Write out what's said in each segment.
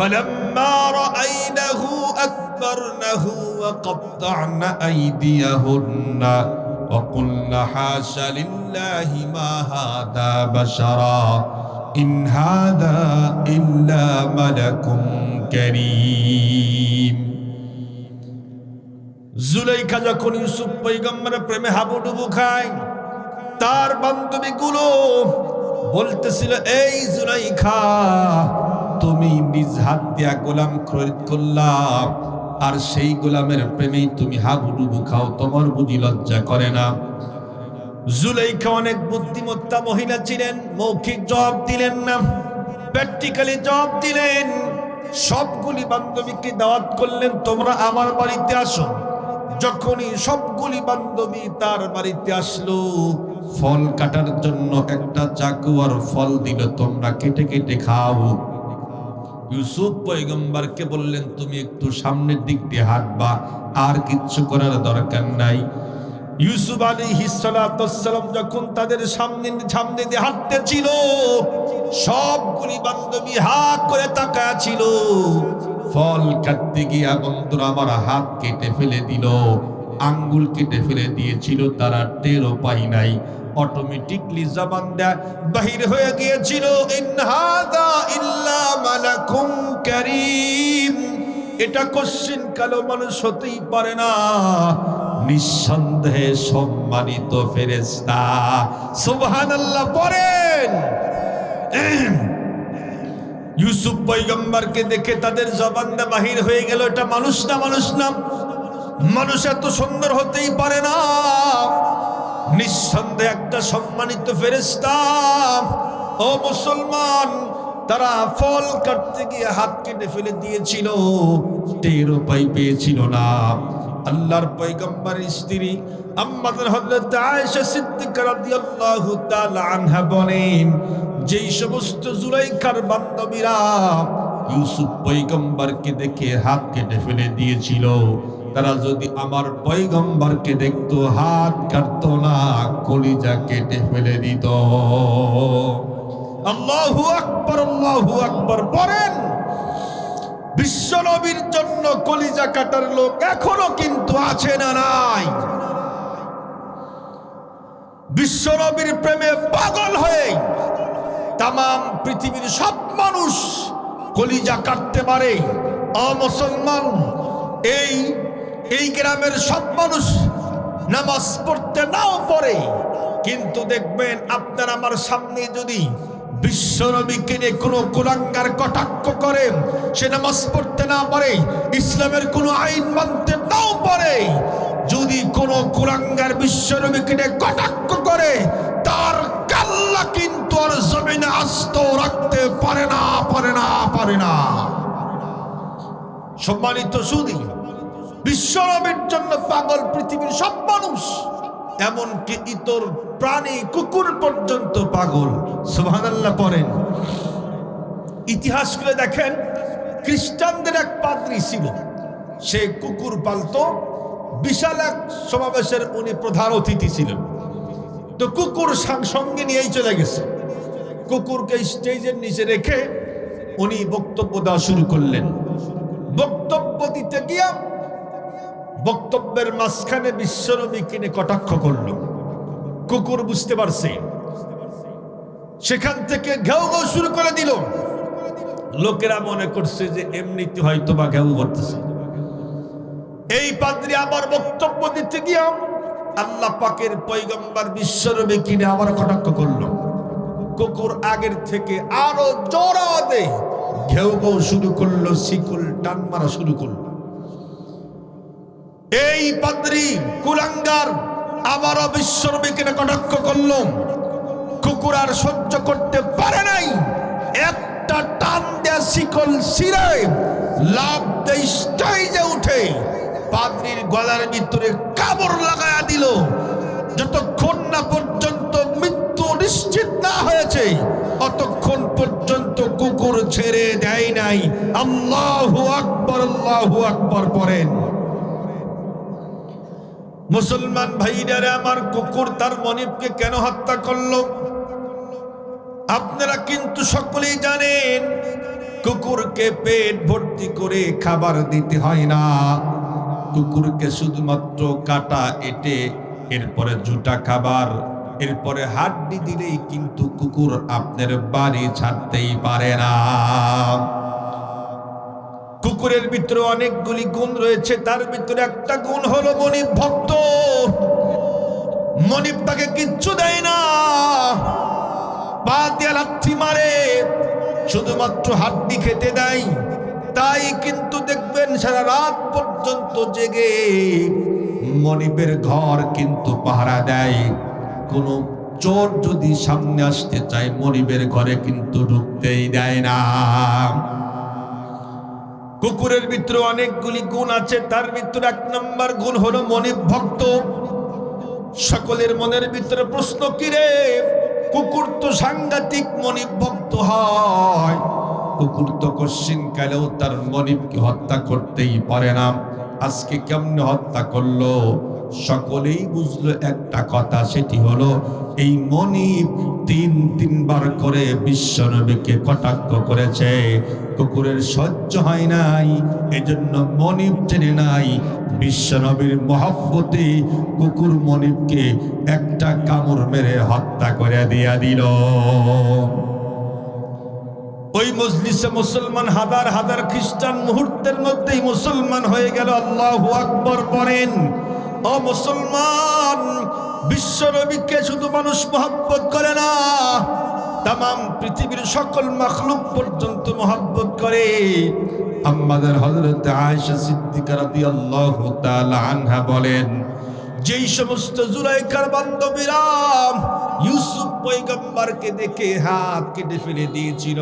فلما رأينه أكبرنه وقطعن أيديهن وقلن حاش لله ما هذا بشرا إن هذا إلا ملك كريم জুলাইখা যখন ইউসুফ পয়গম্বরের প্রেমে হাবুডুবু খায়, তার বান্ধবীগুলো বলতেছিল, এই জুলাইখা, তুমি নিজ হাত দিয়া গোলাম খরিদ করলা, আর সেই গোলামের প্রেমেই তুমি হাবুডুবু খাও, তোমার বুঝি লজ্জা করে না? জুলাইখা অনেক বুদ্ধিমত্তা মহিলা ছিলেন, মৌখিক জবাব দিলেন না, প্র্যাকটিক্যালি জবাব দিলেন। সবগুলি বান্ধবীকে দাওয়াত করলেন, তোমরা আমার বাড়িতে আসো। যখনই সবগুলি বান্ধবী তার বাড়িতে আসলো, ফল কাটার জন্য একটা চাকু আর ফল দিল, তোমরা কেটে কেটে খাও। ইউসুফ পয়গম্বরকে বললেন, তুমি একটু সামনের দিক দিয়ে হাঁটবা, আর কিচ্ছু করার দরকার নাই। ইউসুফ আলাইহিস সালাতু ওয়াস সালাম যখন তাদের সামনে দিয়ে হাঁটতেছিল, সবগুলি বান্ধবী হা করে তাকায়া ছিল। ফল কাটতে গিয়া বন্ধুরা আমার হাত কেটে ফেলে দিল, আঙ্গুল কেটে ফেলে দিয়েছিল, তারা টেরও পাই নাই। অটোমেটিকলি জবান দেয়া বাহির হয়ে গিয়েছিল, ইন হাযা ইল্লা মালাকুম কারীম, এটা কোশ্চিন কালো মানুষ হতেই পারে না, নিঃসন্দেহে সম্মানিত ফেরেশতা। সুবহানাল্লাহ পড়েন। ইউসুফ পয়গম্বরকে দেখে তাদের জবানটা বাহির হয়ে গেল, এটা মানুষ না, মানুষ না, মানুষ এত সুন্দর হতেই পারে না, নিঃসন্দেহে একটা সম্মানিত ফেরেশতা। ও মুসলমান, তারা ফল কাটতে গিয়ে হাত কেটে ফেলে দিয়েছিল, টেরও পেয়েছিল না। আল্লাহর পয়গম্বরের স্ত্রী আম্মাজান হযরত আয়েশা সিদ্দিকা রাদিয়াল্লাহু তাআলা আনহা বলেন, যেই সমস্ত জুলাইখার বান্ধবীরা ইউসুফ পয়গম্বরকে দেখে হাত কেটে ফেলে দিয়েছিল, তারা যদি আমার পয়গম্বরকে দেখতো, হাত কাটতো না, কলিজা কেটে ফেলে দিত। আল্লাহু আকবার, আল্লাহু আকবার পড়েন। বিশ্ব নবীর জন্য কলিজা কাটার লোক এখনো কিন্তু আছে না নাই? বিশ্ব নবীর প্রেমে পাগল হয়ে তামাম পৃথিবীর সব মানুষ কলিজা কাটতে পারে। মুসলমান, এই গ্রামের সব মানুষ নামাজ পড়তে নাও পড়ে, কিন্তু দেখবেন আপনার আমার সামনে যদি বিশ্ব নবীকে নিয়ে কোনো কুলাঙ্গার কটাক্ষ করে, সে নামাজ পড়তে না পারে, ইসলামের কোনো আইন মানতে নাও পারে, যদি কোনো কুলাঙ্গার বিশ্ব নবীকে নিয়ে কটাক্ষ করে, তার কাল্লা কিন্তু আর জমিনে আস্ত রাখতে পারে না, পারে না, পারে না। সম্মানিত সুধী, বিশ্ব নবীর জন্য পাগল পৃথিবীর সব মানুষ, এমনকি ইতর প্রাণী কুকুর পর্যন্ত পাগল। সুবহানাল্লাহ পড়েন। ইতিহাস খুলে দেখেন, খ্রিস্টানদের এক পাদ্রী ছিল, সে কুকুর পালতো। বিশাল এক সমাবেশের উনি প্রধান অতিথি ছিলেন। তো কুকুর সঙ্গে নিয়েই চলে গেছে। কুকুরকে স্টেজের নিচে রেখে উনি বক্তব্য দেওয়া শুরু করলেন। বক্তব্য দিতে গিয়া বক্তব্যের মাঝখানে বিশ্বনবীকে নিয়ে কটাক্ষ করলো। কুকুর বুঝতে পারছে, সেখান থেকে ঘেউ ঘেউ শুরু করে দিল। লোকেরা মনে করছে যে এমনিতে হয়তো বা ঘেউ করতেছে। এই পাদ্রী আবার বক্তব্য দিতে গিয়া আল্লাহ পাকের পয়গম্বর বিশ্বনবীকে নিয়ে আবার কটাক্ষ করলো। কুকুর আগের থেকে আরো জোরে ঘেউ ঘেউ শুরু করলো, শিকল টান মারা শুরু করলো। এই পাদ্রী কুলাঙ্গার আবারও বিশ্বনবীকে কটাক্ষ করল। কুকুর আর সহ্য করতে পারে নাই, একটা টান দেয়া শিকল ছিঁড়ে লাফ দিয়ে স্টেজে উঠে পাদ্রীর গলার ভিতরে কামড় লাগায়া দিল। যতক্ষণ না পর্যন্ত মৃত্যু নিশ্চিত না হয়েছে, অতক্ষণ পর্যন্ত কুকুর ছেড়ে দেয় নাই। আল্লাহু আকবার, আল্লাহু আকবার পড়েন। মুসলমান ভাইরা আমার, কুকুর তার মনিবকে কেন হত্যা করলো? আপনারা কিন্তু সকলেই জানেন, কুকুরকে পেট ভর্তি করে খাবার দিতে হয় না, কুকুরকে শুধুমাত্র কাটা এটে এরপরে জুটা খাবার, এরপরে হাড্ডি দিলেই কিন্তু কুকুর আপনার বাড়ি ছাড়তেই পারে না। কুকুরের ভিতরে অনেকগুলি গুণ রয়েছে, তার ভিতরে একটা গুণ হলো মনিব ভক্ত। মনিব তাকে কিচ্ছু দেয় না, পা দিয়ে লাথি মারে, শুধুমাত্র হাড্ডি খেতে দেয়। তাই কিন্তু দেখবেন সারা রাত পর্যন্ত জেগে মনিবের ঘর কিন্তু পাহারা দেয়। কোনো চোর যদি সামনে আসতে চায় মনিবের ঘরে কিন্তু ঢুকতেই দেয় না। কুকুরের ভিতরে অনেকগুলি গুণ আছে, তার ভিতরে এক নম্বর গুণ হলো মনিব ভক্ত। সকলের মনের ভিতরে প্রশ্ন, কি রে, কুকুর তো সাংঘাতিক মনিব ভক্ত হয়, কুকুর তো কশ্চিন কালেও তার মনিবকে হত্যা করতেই পারে না, আজকে কেমনে হত্যা করলো? সকলেই বুঝলো একটা কথা, সেটি হলো এই মনিব তিনবার করে বিশ্বনবীকে কটাক্ষ করেছে। কুকুরের সহ্য হয় নাই, এজন্য মনিব টেনে নাই। বিশ্বনবীর মহব্বতে কুকুর মনিবকে একটা কামড় মেরে হত্যা করে দিয়া দিল। ওই মজলিসে মুসলমান হাজার হাজার খ্রিস্টান মুহূর্তের মধ্যেই মুসলমান হয়ে গেল। আল্লাহু আকবার পড়েন। ও মুসলমান, বিশ্বনবীকে শুধু মানুষ মহব্বত করে না, তামাম পৃথিবীর সকল মাখলুক পর্যন্ত মহব্বত করে। আমাদের হযরত আয়েশা সিদ্দিকা রাদিয়াল্লাহু তাআলা আনহা বলেন, যেই সমস্ত জুলাইখার বান্ধবীরা ইউসুফ পয়গম্বরকে দেখে হাত কেটে ফেলে দিয়েছিল,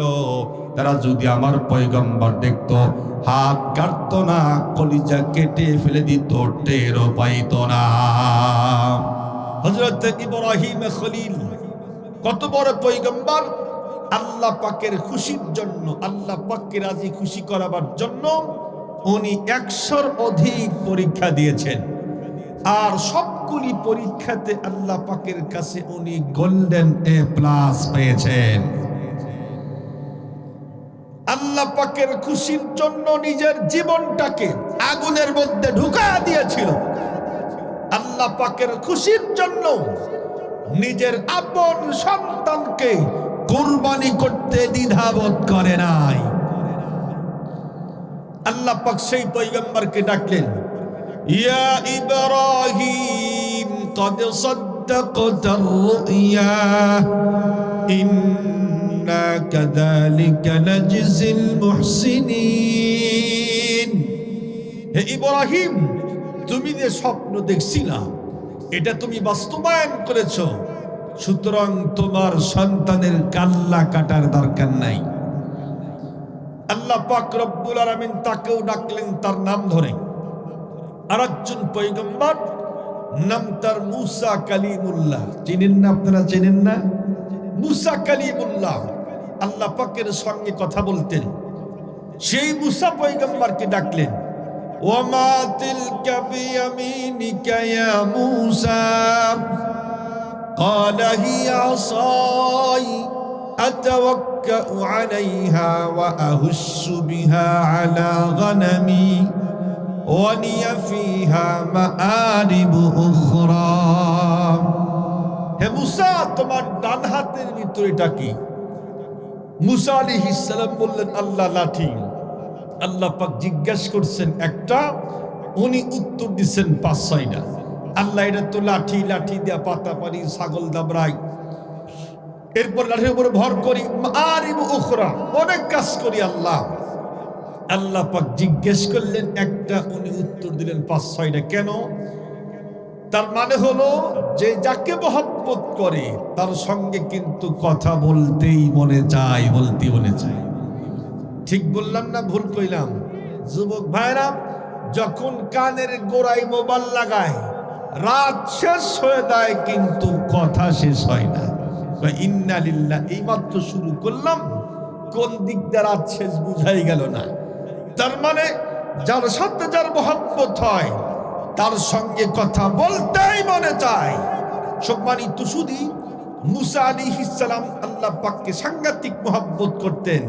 তারা যদি আমার পয়গম্বর দেখত, হাত কাটত না, কলিজা কেটে ফেলে দিত, টেরও পাইত না। হযরত ইব্রাহিম খলিল কত বড় পয়গম্বর! আল্লাহ পাকের খুশির জন্য, আল্লাহ পাককে রাজি খুশি করাবার জন্য উনি 100-র অধিক পরীক্ষা দিয়েছেন, আর সবগুলি পরীক্ষাতে আল্লাহ পাকের কাছে উনি গোল্ডেন A+ পেয়েছেন। আল্লাহ পাকের খুশির জন্য নিজের জীবনটাকে আগুনের মধ্যে ঢুকায়া দিয়েছিল। আল্লাহ পাকের খুশির জন্য নিজের আপন সন্তানকে কুরবানি করতে দ্বিধাবোধ করে নাই। আল্লাহ পাক সেই পয়গম্বরকে ডাকলেন, ইয়া ইব্রাহিম قد صدقت الرؤيا إنا كذلك نجزي المحسنين। হে ইব্রাহিম, তুমি যে স্বপ্ন দেখছিলা এটা তুমি বাস্তবায়ন করেছো, সুতরাং তোমার সন্তানের কাল্লা কাটার দরকার নাই। আল্লাহ পাক রব্বুল আলামিন তাকেও ডাকলেন তার নাম ধরে। আরেকজন পয়গম্বর, নাম তার মুসা কালিমুল্লাহ। চিনেন না আপনারা? চেনেন না? মুসা কালিমুল্লাহ আল্লাহ পাকের সঙ্গে কথা বলতেন। সেই মুসা পয়গম্বরকে ডাকলেন, ওয়ামা তিলকা বিয়ামিনিকা ইয়া মুসা ক্বালা হিয়া আসাই আতাওয়াক্কাউ আলাইহা ওয়া আহুসসু বিহা আলা গনামি ওয়ালিয়া ফিহা মাআরিবু উখরা। হে মুসা, তোমার ডান হাতের ভিতরে এটা কি? মুসা আলাইহিস সালাম বললেন, আল্লাহ লাঠি। আল্লাহ পাক জিজ্ঞেস করছেন একটা, উনি উত্তর দিচ্ছেন 5-6টা। আল্লাহ, এটা তো লাঠি, লাঠি দিয়া পাতা পারি, ছাগল দাবড়াই, এরপর লাঠির উপরে ভর করি, মাআরিবু উখরা, অনেক কাজ করি আল্লাহ। আল্লাহ পাক জিজ্ঞেস করলেন একটা, উনি উত্তর দিলেন 5-6টা। কেন? তার মানে হলো যে যাকে মহব্বত করে তার সঙ্গে কিন্তু কথা বলতেই মনে চায়, বলতে মনে চায়। ঠিক বললাম না ভুল কইলাম? যুবক ভাইরা যখন কানের গোড়ায় মোবাইল লাগায়, রাত শেষ হয়ে যায় কিন্তু কথা শেষ হয় না। ইন্না লিল্লাহ, এইমাত্র শুরু করলাম, কোন দিক দিয়ে রাত শেষ বুঝাই গেল না। তার মানে যার সাথে যার মহব্বত হয় তার সঙ্গে কথা বলতেই মনে চায়। সম্মানিত সুধী, মুসা আলাইহিস সালাম আল্লাহ পাককে সাংঘাতিক মহব্বত করতেন।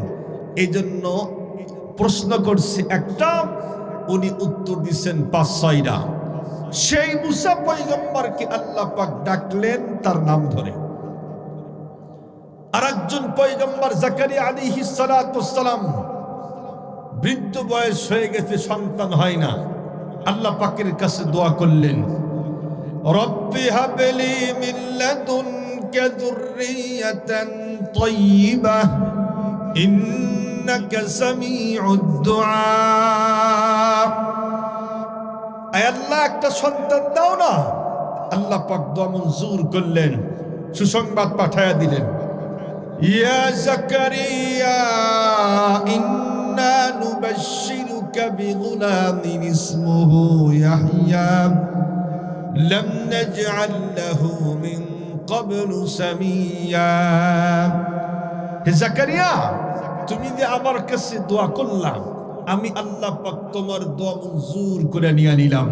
এই জন্য প্রশ্ন করছে একটা, উনি উত্তর দিচ্ছেন ৫-৬টা। সেই মুসা পয়গম্বরকে আল্লাহ পাক ডাকলেন তার নাম ধরে। আরেকজন পয়গম্বর জাকারিয়া আলাইহিস সালাতু ওয়াস সালাম, বৃদ্ধ বয়স হয়ে গেছে, সন্তান হয় না। আল্লাহ পাকের কাছে দোয়া করলেন, রব্বি হাবলি মিন লাদুনকা যুররিয়াতান তাইয়্যিবাহ ইন্নাকা সামিউদ দুআ। আয় আল্লাহ, একটা সন্তান দাও না। আল্লাহ পাক দোয়া মঞ্জুর করলেন, সুসংবাদ পাঠায়া দিলেন, ইয়া জাকারিয়া ইন্না নুবাশশিরুকা বিগুলামিন ইসমুহু ইয়াহইয়া লাম নাজআল লাহু মিন ক্বাবলু সামিয়্যা। হে জাকারিয়া, তুমি যে আমার কাছে দোয়া করলা, আমি আল্লাহ পাক তোমার দোয়া মঞ্জুর করে নিয়ে নিলাম।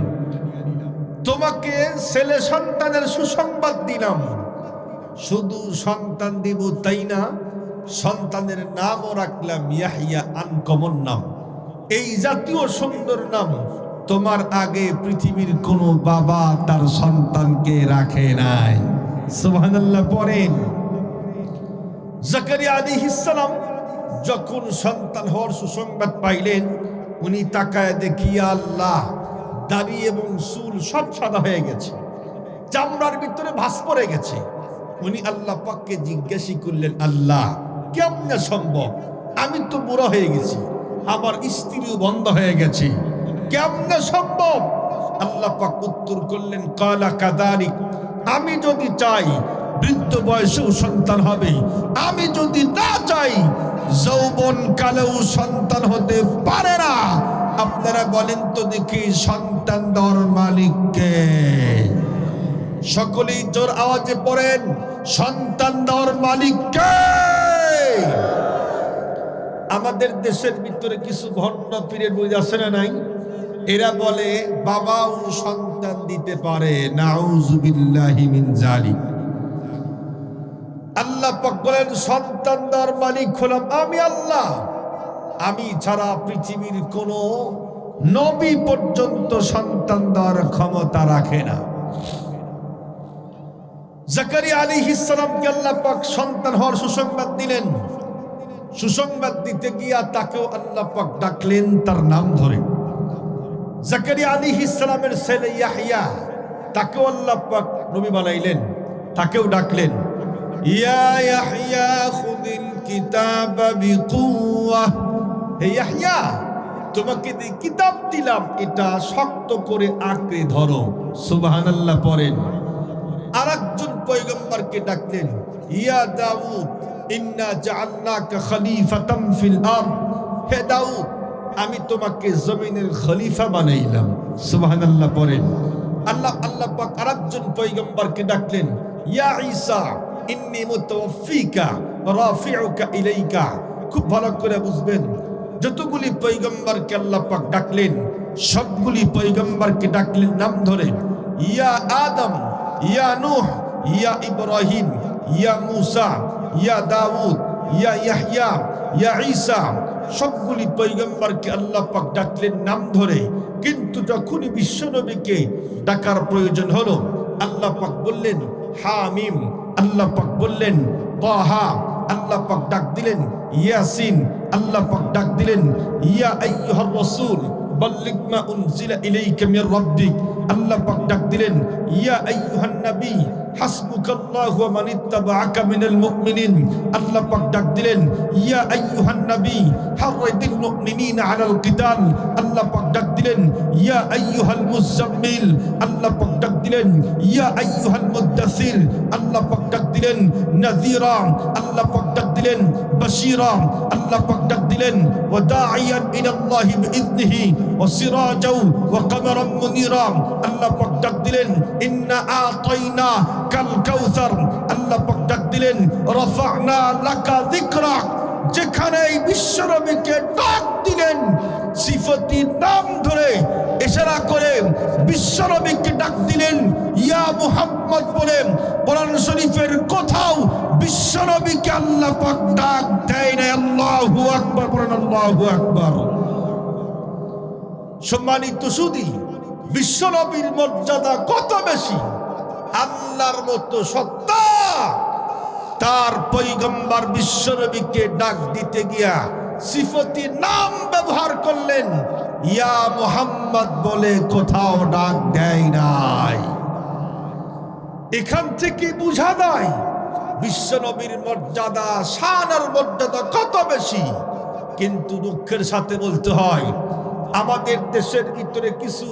তোমাকে ছেলে সন্তানের সুসংবাদ দিলাম। শুধু সন্তান দিব তাই না, সন্তানের নামও রাখলাম ইয়াহইয়া, আনকমন নাম। এই জাতীয় সুন্দর নাম তোমার আগে পৃথিবীর কোন বাবা তার সন্তানকে রাখে নাই। সুবহানাল্লাহ পড়েন। জাকারিয়া আলাইহিস সালাম যখন সন্তান হওয়ার সুসংবাদ পাইলেন, উনি তাকায় দেখিয়া আল্লাহ, দাড়ি এবং চুল সব সাদা হয়ে গেছে, চামড়ার ভিতরে ভাঁজ পড়ে গেছে। উনি আল্লাহ পাককে জিজ্ঞাসা করলেন, আল্লাহ কেমনে সম্ভব? আমি তো বুড়া হয়ে গেছি, আমার স্ত্রীও বন্ধ হয়ে গেছে, কেমনে সম্ভব? আল্লাহ পাক উত্তর করলেন, কালা কাদারিক, আমি যদি চাই বৃদ্ধ বয়সেও সন্তান হবে, আমি যদি না চাই যৌবন কালেও সন্তান হতে পারে না। আপনারা বলেন তো দেখি, সন্তান দেওয়ার মালিক কে? সকলেই জোর আওয়াজে পড়েন, সন্তান দেওয়ার মালিক কে? আমাদের দেশের ভিতরে কিছু ভণ্ড পীরের বই আছে না নাই? এরা বলে বাবাও সন্তান দিতে পারে। নাউযুবিল্লাহি মিন যালিক। আল্লাহ পাক বলেন, সন্তান দেওয়ার মালিক হলাম আমি আল্লাহ। আমি ছাড়া পৃথিবীর কোন নবী পর্যন্ত সন্তান দেওয়ার ক্ষমতা রাখে না। জাকারিয়া আলাইহিস সালামকে আল্লাহ পাক সন্তান হওয়ার সুসংবাদ দিলেন। সুসংবাদ দিতে গিয়া তাকেও আল্লাহ পাক ডাকলেন তার নাম ধরে। জাকারিয়া আলাইহিস সালামের ছেলে ইয়াহইয়া, তাকেও আল্লাহ পাক নবী বানাইলেন, তাকেও ডাকলেন, ইয়া ইয়াহইয়া খুযিল কিতাবা বিকুওয়া। হে ইয়াহইয়া, তোমাকে যে কিতাব দিলাম এটা শক্ত করে আঁকড়ে ধরো। সুবহানাল্লাহ পড়েন। আরেকজন পয়গম্বরকে ডাকলেন, ইয়া দাউদ ইন্না জাআলনাকা খলিফাতাম ফিল আরদ। হে দাউদ, আমি তোমাকে জমিনের খলিফা বানাইলাম। সুবহানাল্লাহ পড়েন। আল্লাহ পাক আরেকজন পয়গম্বরকে ডাকলেন, ইয়া ঈসা ইন্নী মুতাওয়াফফিকা ওয়া রাফিউকা ইলাইকা। খুব ভালো করে বুঝবেন, যতগুলি পয়গম্বরকে আল্লাহ পাক ডাকলেন, সবগুলি পয়গম্বরকে ডাকলেন নাম ধরে। ইয়া আদম, ইয়া নূহ, ইয়া ইব্রাহিম, ইয়া মুসা, ইয়া দাউদ, ইয়া ইয়াহইয়া, ইয়া ঈসা, সবগুলি পয়গম্বরকে আল্লাহ পাক ডাকলেন নাম ধরে। কিন্তু যখনই বিশ্বনবীকে ডাকার প্রয়োজন হলো, আল্লাহ পাক বললেন হামিম, আল্লাহ পাক বললেন তাহা, আল্লাহ পাক ডাক দিলেন ইয়াসিন, আল্লাহ পাক ডাক দিলেন ইয়া আইয়ুহার রাসূল বাল্লিগ মা উনজিলা ইলাইকা মির রাব্বিক। আল্লাহ পাক ডাক দিলেন ইয়া আইয়ুহান নবী হাসবুকাল্লাহু ওয়া মান ইত্তাবাআকা মিনাল মুমিনিন। আল্লাহ পাক ডাক দিলেন ইয়া আইয়ুহান নবী হাররিদিল মুমিনিনা আলাল কিতাল। আল্লাহ পাক ডাক দিলেন ইয়া আইয়ুহাল মুযাম্মিল। আল্লাহ পাক ডাক দিলেন ইয়া আইয়ুহাল মুদ্দাসির। আল্লাহ পাক ডাক দিলেন নাযীরা। আল্লাহ পাক ডাক দিলেন বাশীরা। আল্লাহ পাক ডাক দিলেন ওয়া দাঈয়ান ইলাল্লাহি বিইذনিহি ওয়া সিরাজাও ওয়া কামারাম মুনীরা। আল্লাহ পাক ডাক দিলেন ইন্না আতাইনা কাল কাউসার। আল্লাহ পাক ডাক দিলেন রাফা'না লাকা যিকরাক। যেখানে এই বিশ্বনবীকে ডাক দিলেন, সিফাতি নাম ধরে ইশারা করে বিশ্বনবীকে ডাক দিলেন ইয়া মুহাম্মদ বলে। কোরআন শরীফের কোথাও বিশ্বনবীকে আল্লাহ পাক ডাক দেয় না। আল্লাহু আকবার বলেন, আল্লাহু আকবার। সম্মানিত সুধী, বিশ্বনবীর মর্যাদা কত বেশি! আল্লাহর মতো সত্তা তার পয়গম্বর বিশ্বনবীকে ডাক দিতে গিয়া সিফতি নাম ব্যবহার করলেন, ইয়া মুহাম্মদ বলে কোথাও ডাক দেয় নাই। এখান থেকে বোঝা যায় বিশ্বনবীর মর্যাদা, শান আর মর্যাদা কত বেশি। কিন্তু দুঃখের সাথে বলতে হয়, আমাদের দেশের ভিতরে কিছু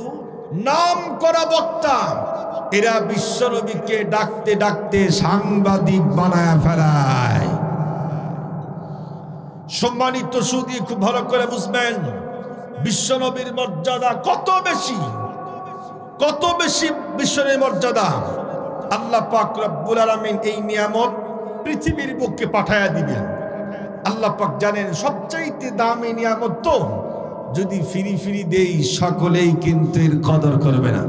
নাম করা বক্তা, এরা বিশ্বনবীকে ডাকতে ডাকতে সাংবাদিক বানায় ফেলায়। সম্মানিত সুধী, খুব ভালো করে বুঝবেন বিশ্বনবীর মর্যাদা কত বেশি, কত বেশি বিশ্বনবীর মর্যাদা। আল্লাহ পাক রব্বুল আলামিন এই নিয়ামত পৃথিবীর বুকে পাঠায়া দিবেন। আল্লাহ পাক জানেন সবচাইতে দামি নিয়ামত তো, যদি ফিরি ফিরি দেই সকলেই কিন্তু এর কদর করবে না।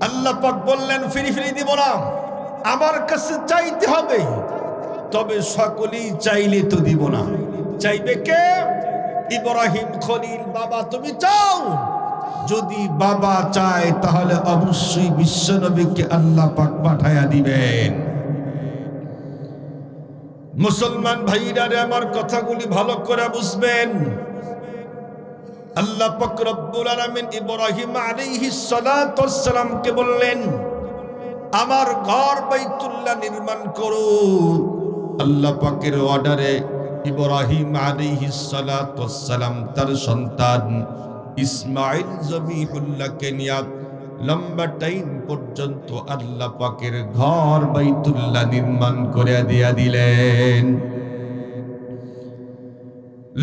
আল্লাহ পাক বললেন ফিরি ফিরি দিব না, আমার কাছে চাইতে হবে। তবে সকলেই চাইলে তো দিব না। চাইবে কে? ইব্রাহিম খলিল বাবা তুমি চাও? যদি বাবা চায় তাহলে অবশ্যই বিশ্বনবীকে আল্লাহ পাক পাঠায়া দিবেন। মুসলমান ভাইরা রে, আমার কথাগুলি ভালো করে বুঝবেন। আল্লাহ পাক রব্বুল আলামিন ইব্রাহিম আলাইহিস সালাতু ওয়াস সালামকে বললেন, আমার ঘর বাইতুল্লাহ নির্মাণ করো। আল্লাহ পাকের অর্ডারে ইব্রাহিম আলাইহিস সালাতু ওয়াস সালাম তার সন্তান ইসমাইল জবিহুল্লাহকে নিয়ে লম্বা টাইম পর্যন্ত আল্লাহ পাকের ঘর বাইতুল্লাহ নির্মাণ করে দিয়া দিলেন।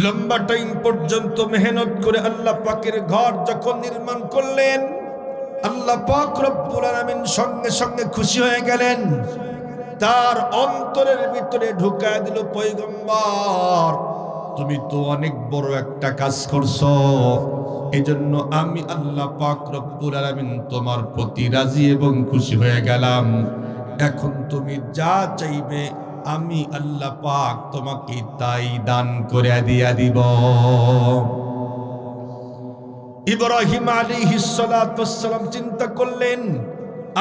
লম্বা টাইম পর্যন্ত মেহনত করে আল্লাহ পাকের ঘর যখন নির্মাণ করলেন, আল্লাহ পাক রব্বুল আলামিন সঙ্গে সঙ্গে খুশি হয়ে গেলেন। তার অন্তরের ভিতরে ঢুকায় দিল, পয়গম্বর তুমি তো অনেক বড় একটা কাজ করছো, এজন্য আমি আল্লাহ পাক রব্বুল আলামিন তোমার প্রতি রাজি এবং খুশি হয়ে গেলাম। এখন তুমি যা চাইবে আমি আল্লাহ পাক তোমাকে তাই দান করে দিয়া দিব। ইব্রাহিম আলাইহিস সালাতু ওয়াস সালাম চিন্তা করলেন,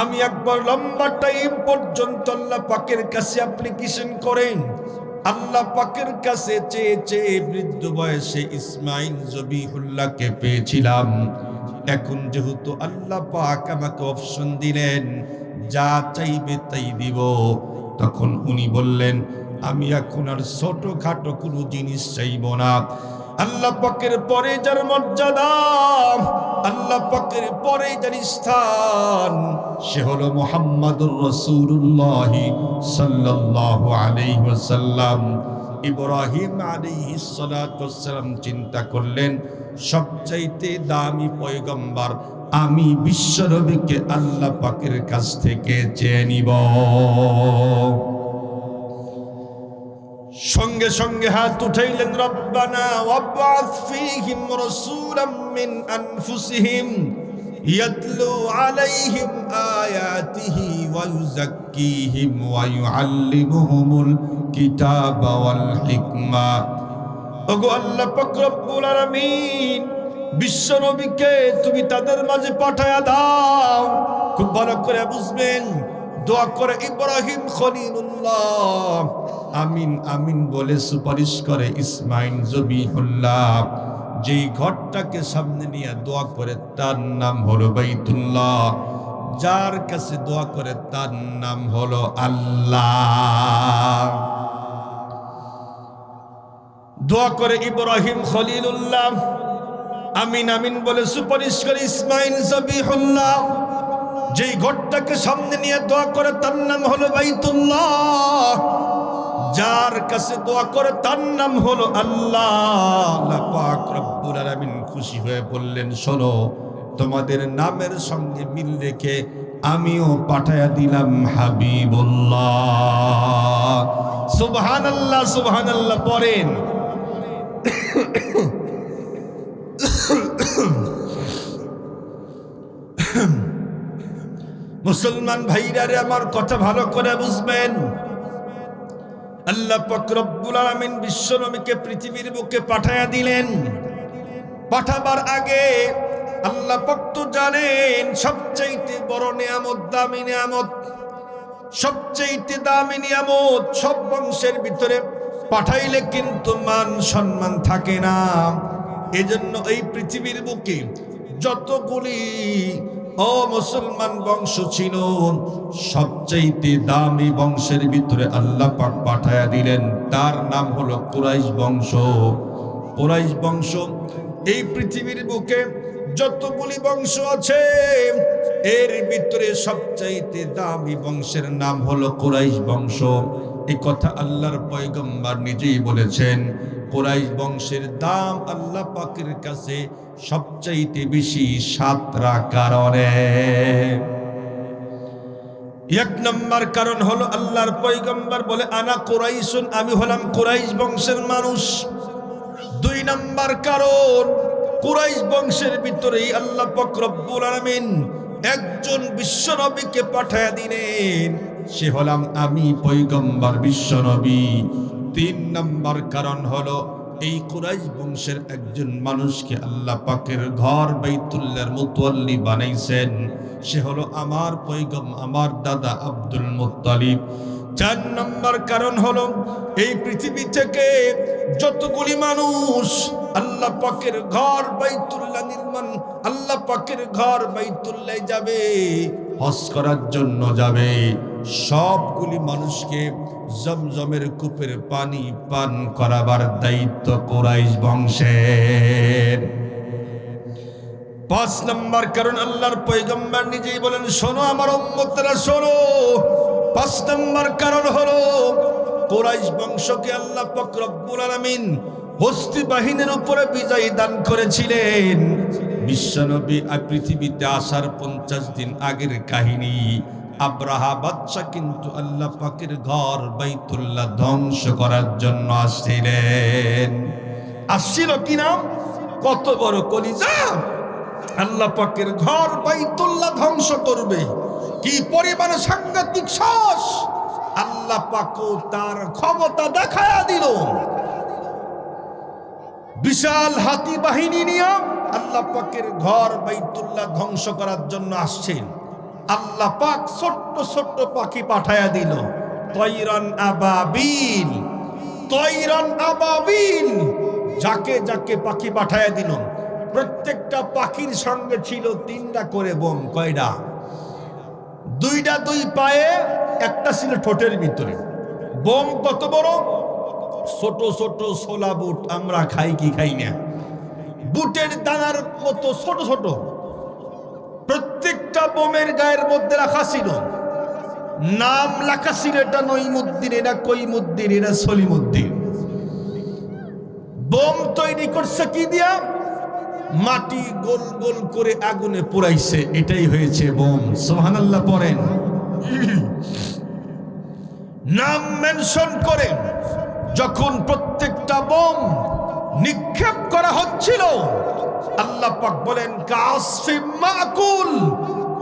আমি একবার লম্বা টাইম পর্যন্ত আল্লাহ পাকের কাছে অ্যাপ্লিকেশন করেন, আল্লাহ পাকের কাছে চেয়ে চেয়ে বৃদ্ধ বয়সে ইসমাইল জবিহুল্লাহকে পেয়েছিলাম। এখন যেহেতু আল্লাহ পাক আমাকে অপশন দিলেন যা চাইবে তাই দিব, তখন উনি বললেন আমি এখন আর ছোটখাটো কোনো জিনিস চাইব না। আল্লাহ পাকের পরে যার মর্যাদা, আল্লাহ পাকের পরে যার স্থান, সে হলো মুহাম্মাদুর রাসূলুল্লাহ সাল্লাল্লাহু আলাইহি ওয়াসাল্লাম। ইব্রাহিম আলাইহিস সালাতু ওয়াস সালাম চিন্তা করলেন, সবচাইতে দামি পয়গম্বর আমি বিশ্বনবীকে আল্লাহ পাকের কাছ থেকে চেয়ে নিব। সঙ্গে সঙ্গে হাত উঠাইলেন, রব্বানা ওয়াবআথ ফীহিম রাসূলাম মিন আনফুসিহিম ইয়াতলু আলাইহিম আয়াতিহি ওয়া ইউযাক্কিহিম ওয়া ইউআল্লিমুহুমুল কিতাবা ওয়াল হিকমা। ওগো আল্লাহ পাক রব্বুল আলামিন, বিশ্বনবীকে তুমি তাদের মাঝে পাঠায়া দাও। খুব ভালো করে বুঝবেন, দোয়া করে ইব্রাহিম খলিলুল্লাহ আমিন আমিন বলে সুপারিশ করে ইসমাইল জবিহুল্লাহ। যেই ঘরটাকে সামনে নিয়ে দোয়া করে তার নাম হলো বাইতুল্লাহ, যার কাছে দোয়া করে তার নাম হলো আল্লাহ। দোয়া করে ইব্রাহিম খলিলুল্লাহ আমিন আমিন বলে সুপারিশ করে ইসমাইল জবিহুল্লাহ। যেই ঘরটাকে সামনে নিয়ে দোয়া করে তার নাম হলো বাইতুল্লাহ, যার কাছে দোয়া করে তার নাম হলো আল্লাহ। আল্লাহ পাক রব্বুল আলামিন খুশি হয়ে বললেন, শোনো তোমাদের নামের সঙ্গে মিল রেখে আমিও পাঠায়া দিলাম হাবিবুল্লাহ। সুবহানাল্লাহ সুবহানাল্লাহ পড়েন। মুসলমান ভাইরা রে, আমার কথা ভালো করে বুঝবেন। আল্লাহ পাক রব্বুল আলামিন বিশ্বনবীকে পৃথিবীর বুকে পাঠায়া দিলেন। পাঠাবার আগে আল্লাহ পাক তো জানেন সবচাইতে বড় নিয়ামত, দামি নিয়ামত, সবচাইতে দামি নিয়ামত সব বংশের ভিতরে পাঠাইলে কিন্তু মান সম্মান থাকে না। এজন্য এই পৃথিবীর বুকে যতগুলি মুসলমান বংশ ছিল, সবচাইতে দামি বংশের ভিতরে আল্লাহ পাক পাঠায়া দিলেন, তার নাম হলো কুরাইশ বংশ। কুরাইশ বংশ এই পৃথিবীর বুকে যতগুলি বংশ আছে এর ভিতরে সবচাইতে দামি বংশের নাম হলো কুরাইশ বংশ। এই কথা আল্লাহর পয়গম্বর নিজেই বলেছেন। কুরাইশ বংশের দাম আল্লাহ পাকের কাছে সবচাইতে বেশি 7টা কারণে। এক নম্বর কারণ হলো আল্লাহর পয়গম্বর বলে আনা কুরাইশুন, আমি হলাম কুরাইশ বংশের মানুষ। 2 নম্বর কারণ, কুরাইশ বংশের ভিতরেই আল্লাহ পাক রব্বুল আলামিন একজন বিশ্বনবীকে পাঠায়া দিলেন, সে হলাম আমি পয়গম্বর বিশ্বনবী। 3 নম্বর কারণ হলো এই কুরাইশ বংশের একজন মানুষকে আল্লাহ পাকের ঘর বাইতুল্লাহর মুতাওয়াল্লি বানাইছেন, সে হলো আমার আমার দাদা আব্দুল মুত্তালিব। 4 নম্বর কারণ হলো এই পৃথিবী থেকে যতগুলি মানুষ আল্লাহ পাকের ঘর বাইতুল্লাহ নির্মাণ, আল্লাহ পাকের ঘর বাইতুল্লাহ যাবে, হজ করার জন্য যাবে, সবগুলি মানুষকে জমজমের কূপের পানি পান করাবার দায়িত্ব কুরাইশ বংশের। 5 নম্বর কারণ আল্লাহর পয়গম্বর নিজেই বলেন, শোনো আমার উম্মতরা শোনো। 5 নম্বর কারণ হলো কুরাইশ বংশকে আল্লাহ পাক রব্বুল আলামিন হস্তি বাহিনীর উপরে বিজয় দান করেছিলেন। বিশ্বনবী পৃথিবীতে আসার 50 দিন আগের কাহিনী। আব্রাহা বাদশা কিন্তু আল্লাহ পাকের ঘর বাইতুল্লাহ ধ্বংস করার জন্য আসছিলেন। আসছিল কিনা, কত বড় কলিজা! আল্লাহ পাকের ঘর বাইতুল্লাহ ধ্বংস করবে, কি পরিমাণ সাংঘাতিক সাহস! আল্লাহ পাকও তার ক্ষমতা দেখায়া দিল। বিশাল হাতি বাহিনী নিয়ে আল্লাহ পাকের ঘর বাইতুল্লাহ ধ্বংস করার জন্য আসছেন। আল্লাহ পাক ছোট্ট ছোট্ট পাখি পাঠায়া দিল, তয়রান আবাবিল, তয়রান আবাবিল, যাকে যাকে পাখি পাঠায়া দিল। প্রত্যেকটা পাখির সঙ্গে ছিল 3টা করে বোম। কয়টা? 2টা 2 পায়ে, একটা ছিল ঠোঁটের ভিতরে। বোম কত বড়! ছোট ছোট ছোলা বুট, আমরা খাই কি খাই না, বুটের দানার মতো ছোট ছোট। প্রত্যেকটা বোমের গায়ের মধ্যে রাখা ছিল নাম লেখা ছিল, এটা নঈমুদ্দিন, এটা কইমুদ্দিন, এটা সলিমুদ্দিন। বোম তৈরি করছে কি দিয়া? মাটি গোল গোল করে আগুনে পোড়াইছে, এটাই হয়েছে বোম। সুবহানাল্লাহ পড়েন। নাম মেনশন করে যখন প্রত্যেকটা বোম নিক্ষেপ করা হচ্ছিল, আল্লাহ পাক বলেন কাসিম মাকুল,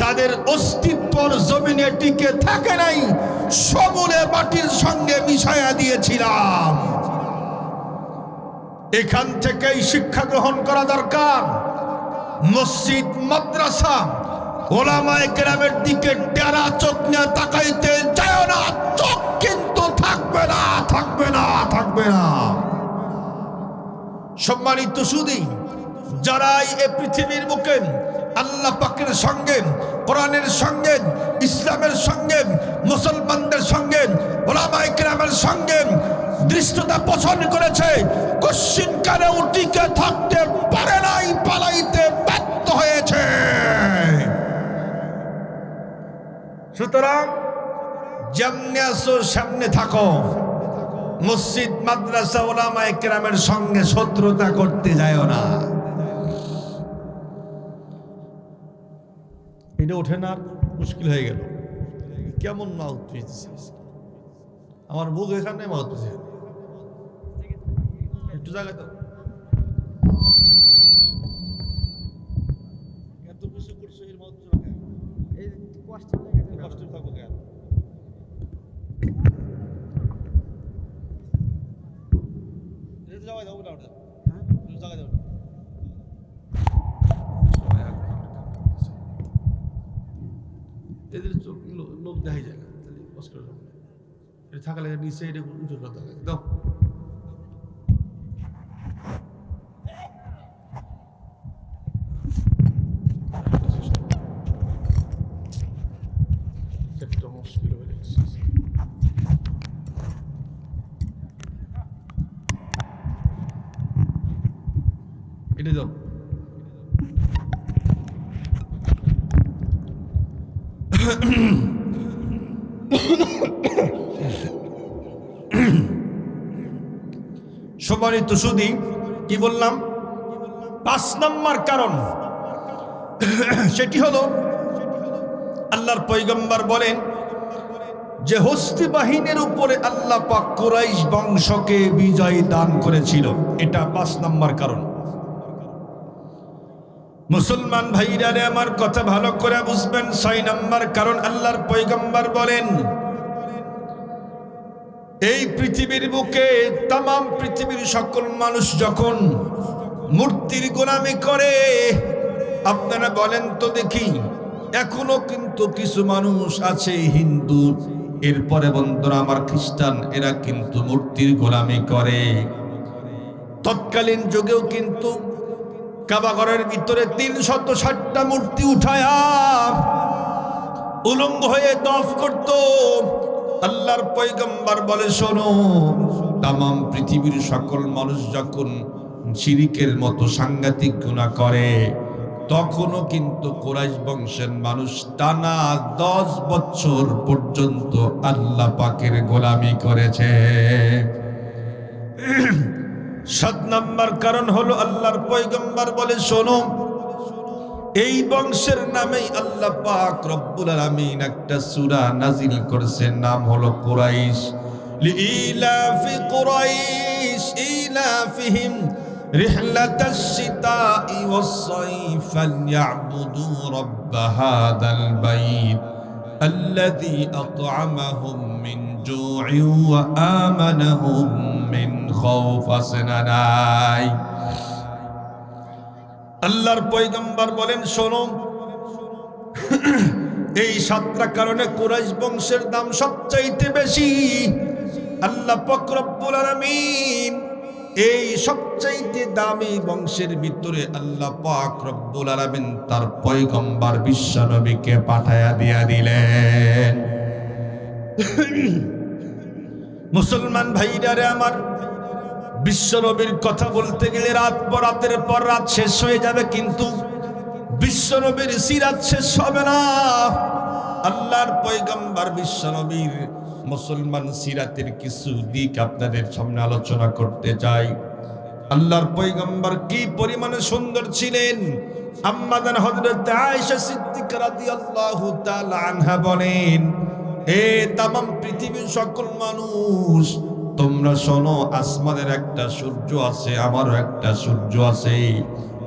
তাদের অস্তিত্বর জমিনে টিকে থাকে নাই, সমূলে মাটির সঙ্গে মিশায়া দিয়েছিলাম। এখান থেকেই শিক্ষা গ্রহণ করা দরকার। মসজিদ, মাদ্রাসা, ওলামায়ে কেরামের দিকে টেরা চোখ নিয়ে তাকাইতে যায় না, চোখ কিন্তু থাকবে না, থাকবে না, থাকবে না। সম্মানিত সুধী, যারাই এ পৃথিবীর বুকে আল্লাহ পাকের সঙ্গে, কোরআনের সঙ্গে, ইসলামের সঙ্গে, মুসলমানদের সঙ্গে, ওলামায়ে কেরামের সঙ্গে দৃষ্টতা পোষণ করেছে, কশ্চিন কালেও টিকে থাকতে পারে নাই, পালাইতে বাধ্য হয়েছে। সুতরাং যেমনে আসো সামনে থাকো, মসজিদ, মাদ্রাসা, ওলামায়ে কেরামের সঙ্গে শত্রুতা করতে যায় না। এটা ওঠে না, মুশকিল হয়ে গেল। কেমন মাউথ পেয়েছে আমার বুক, এখানে মাউথ পেয়েছে, একটু জায়গা তো এত কিছু করছো, এর মাউথ এই কষ্ট থাকবো কেন? এটা থাকা লাগে নিচে, এটা উঁচু কথা লাগে দাও। একটা মুশকিল হয়ে যাচ্ছে। এটা দাও। সম্মানিত সুধী, কি বললাম? 5 নম্বর কারণ সেটি হলো আল্লাহর পয়গম্বর বলেন যে হস্তি বাহিনীর উপরে আল্লাহ পাক কুরাইশ বংশকে বিজয় দান করেছিল। এটা 5 নম্বর কারণ। মুসলমান ভাইরা রে, আমার কথা ভালো করে বুঝবেন। 6 নম্বর কারণ আল্লাহর পয়গম্বর বলেন এই পৃথিবীর বুকে তামাম পৃথিবীর সকল মানুষ যখন মূর্তির গোলামি করে, আপনারা বলেন তো দেখি, এখনো কিন্তু কিছু মানুষ আছে হিন্দু, এরপরে বন্ধুরা আমার খ্রিস্টান, এরা কিন্তু মূর্তির গোলামি করে। তৎকালীন যুগেও কিন্তু কাবাঘরের ভিতরে 360টা মূর্তি উঠায়া উলঙ্গ হয়ে তওয়াফ করত। আল্লাহর পয়গম্বর বলে, শোনো, তামাম পৃথিবীর সকল মানুষ যখন শিরিকের মতো সাংঘাতিক গুনাহ করে, তখনও কিন্তু কুরাইশ বংশের মানুষ টানা 10 বছর পর্যন্ত আল্লাহ পাকের গোলামি করেছে। 7 নম্বর কারণ হলো আল্লাহর পয়গম্বর বলে, শোনো, এই বংশের নামেই আল্লাহ পাক রব্বুল আলামিন একটা সূরা নাজিল করেছেন, নাম হলো কুরাইশ। লিইলাফি কুরাইশ ইলাফিহিম রিহলাতাশ শিতাই ওয়াস সাইফ ফালইয়াবুদু রাব্ব হাযাল বাইত আল্লাযী আত'আমাহুম মিন জু'ইন ওয়া আমানাহুম মিন খাউফ। আসনানাই আল্লাহর পয়গম্বর বলেন, শোনো, এই 7টা কারণে কুরাইশ বংশের দাম সবচাইতে বেশি। আল্লাহ পাক রব্বুল আলামিন এই সবচাইতে দামি বংশের ভিতরে আল্লাহ পাক রব্বুল আলামিন তার পয়গম্বর বিশ্ব নবীকে পাঠায়া দিয়া দিলেন। মুসলমান ভাইরা রে আমার, বিশ্বনবীর কথা বলতে গেলে রাতের পর রাত শেষ হয়ে যাবে, কিন্তু বিশ্বনবীর সিরাত শেষ হবে না। আল্লাহর পয়গম্বর বিশ্বনবীর মুসলমান সিরাতের কিছু দিক আপনাদের সামনে আলোচনা করতে চাই। আল্লাহর পয়গম্বর কি পরিমাণে সুন্দর ছিলেন। আম্মা জান হযরত আয়েশা সিদ্দিকা রাদিয়াল্লাহু তাআলা আনহা বলেন, এ তামাম পৃথিবীর সকল মানুষ, তোমরা শোনো, আসমানের একটা সূর্য আছে, আমারও একটা সূর্য আছে,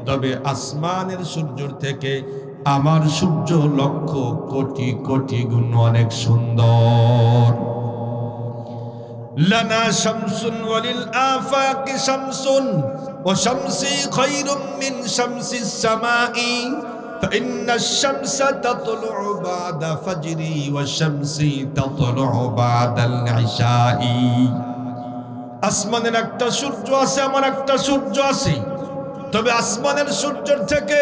তবে আসমানের সূর্যের থেকে আমার সূর্য লক্ষ কোটি কোটি গুণ অনেক সুন্দর। লানা শামসুন ওয়ালিল আফাকি শামসুন ওয়া শামসি খায়রুম মিন শামসিস সামাই ফাইন্নাশ শামসা তাতলুউ বা'দা ফাজরি ওয়া শামসি তাতলুউ বা'দাল ইশাই। আসমানের একটা সূর্য আছে, আমার একটা সূর্য আছে, তবে আসমানের সূর্যের থেকে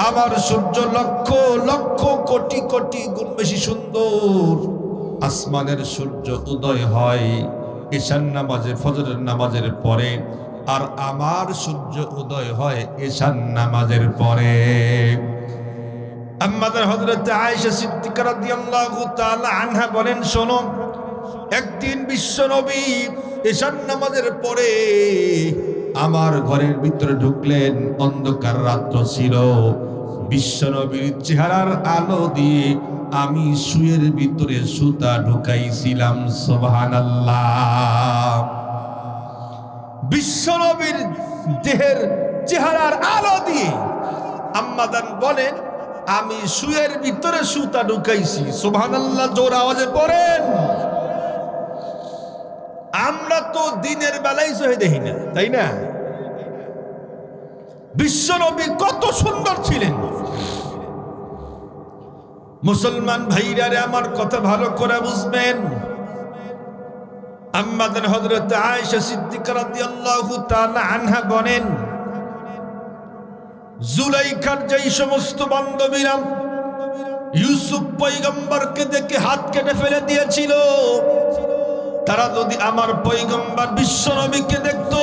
আমার সূর্য লক্ষ লক্ষ কোটি কোটি গুণ বেশি সুন্দর। আসমানের সূর্য উদয় হয় ঈশান নামাজের, ফজরের নামাজের পরে, আর আমার সূর্য উদয় হয় ঈশান নামাজের পরে। আম্মাদের হযরত আয়েশা সিদ্দিকা রাদিয়াল্লাহু তাআলা আনহা বলেন, শোনো, একদিন বিশ্বনবী ঈশান নামাজের পরে আমার ঘরের ভিতরে ঢুকলেন। অন্ধকার রাত্র ছিল, বিশ্বনবীর চেহারার আলো দিয়ে আমি শুয়ের ভিতরে সুতা ঢুকাইছিলাম। সুবহানাল্লাহ। বিশ্বনবীর দেহের চেহারার আলো দিয়ে আম্মা জান বলেন, আমি শুয়ের ভিতরে সুতা ঢুকাইছি। সুবহানাল্লাহ, জোর আওয়াজে পড়েন। আমরা তো দিনের বেলায় সহে দেখি না, তাই না? বিশ্বনবী কত সুন্দর ছিলেন। মুসলমান ভাইরা রে, আমার কথা ভালো করে বুঝবেন। আম্মাজান হযরত আয়েশা সিদ্দিকা রাদিয়াল্লাহু তাআলা আনহা বলেন, জুলাইখার যেই সমস্ত বান্ধবীরা ইউসুফ পয়গম্বরকে দেখে হাত কেটে ফেলে দিয়েছিল, তারা যদি আমার পয়গম্বর বিশ্ব নবীকে দেখতো,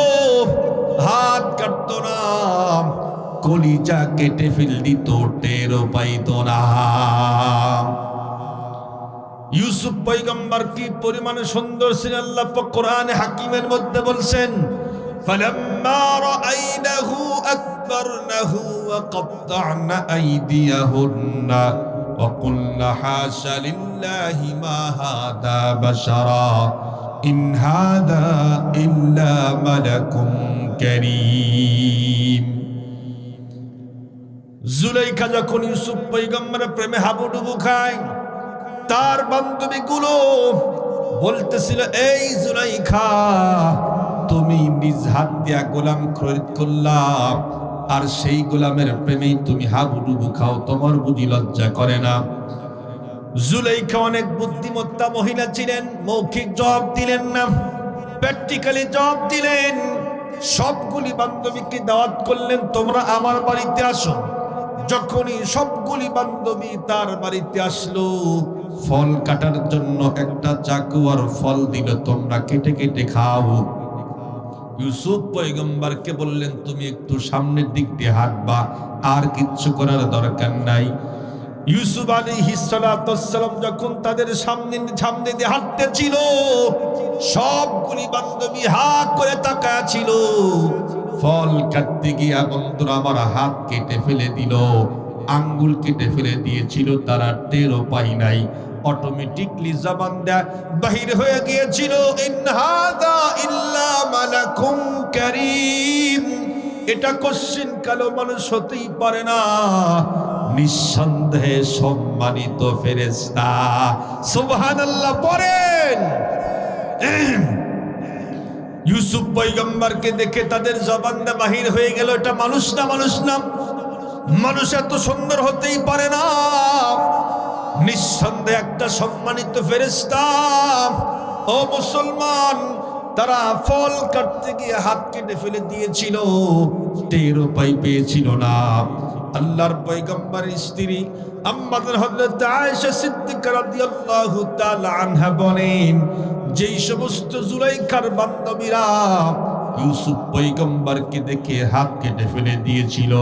হাত কাটতো না, কলিজা কেটে ফেল দিত, টেরও পাইতো না। ইউসুফ পয়গম্বর কি পরিমাণে সুন্দর ছিলেন, আল্লাহ পাক কোরআনে হাকিমের মধ্যে বলছেন, ফালাম্মা রাআইনাহু আকবারনাহু ওয়া কাত্তা'না আইদিয়াহুন্না ওয়া কুলনা হাশা লিল্লাহি মা হাদা বাশারা ইন হাদা ইল্লা মালাকুম কারীম। জুলাইখা যখন ইউসুফ পয়গম্বরের প্রেমে হাবুডুবু খায়, তার বান্ধবীগুলো বলতেছিল, এই জুলাইখা, তুমি নিজ হাত দিয়া গোলাম খরিদ করলা, আর সেই গোলামের প্রেমেই তুমি হাবুডুবু খাও, তোমার বুঝি লজ্জা করে না? জুলাইখা অনেক বুদ্ধিমত্তা মহিলা ছিলেন, মৌখিক জবাব দিলেন না, প্র্যাকটিক্যালি জবাব দিলেন। সবগুলি বান্ধবীকে দাওয়াত করলেন, তোমরা আমার বাড়িতে আসো। যখনই সবগুলি বান্ধবী তার বাড়িতে আসলো, ফল কাটার জন্য একটা চাকু আর ফল দিল, তোমরা কেটে কেটে খাও। ইউসুফ পয়গম্বরকে বললেন, তুমি একটু সামনের দিক দিয়ে হাঁটবা, আর কিচ্ছু করার দরকার নাই। ইউসুফ আলাইহিস সালাম যখন তাদের সামনে দিয়ে হাঁটতেছিল, সবগুলি বান্ধবী হা করে তাকায়া ছিল। ফল কাটতে গিয়া বন্ধুরা আমার হাত কেটে ফেলে দিল, আঙ্গুল কেটে ফেলে দিয়েছিল, তারা টেরও পাই নাই। অটোমেটিকলি জবান দেয়া বাহির হয়ে গিয়েছিল, ইন হাদা ইল্লা মালাকুম কারীম, এটা কোশ্চিন কালো মানুষ হতেই পারে না, নিঃসন্দেহে সম্মানিত ফেরেশতা। সুবহানাল্লাহ পড়েন। ইউসুফ পয়গম্বরকে দেখে তাদের জবান দিয়ে বাহির হয়ে গেল, এটা মানুষ না, মানুষ না, মানুষ এত সুন্দর হতেই পারে না, নিঃসন্দেহে একটা সম্মানিত ফেরেশতা। ও মুসলমান, তারা ফল কাটতে গিয়ে হাত কেটে ফেলে দিয়েছিল, টেরও পেয়েছিল না। আল্লাহর পয়গম্বরের স্ত্রী আম্মাজান হযরত আয়েশা সিদ্দিকা রাদিয়াল্লাহু তাআলা আনহা বলেন, যেই সমস্ত জুলাইখার বান্ধবীরা ইউসুফ পয়গম্বরকে দেখে হাত কেটে ফেলে দিয়েছিল,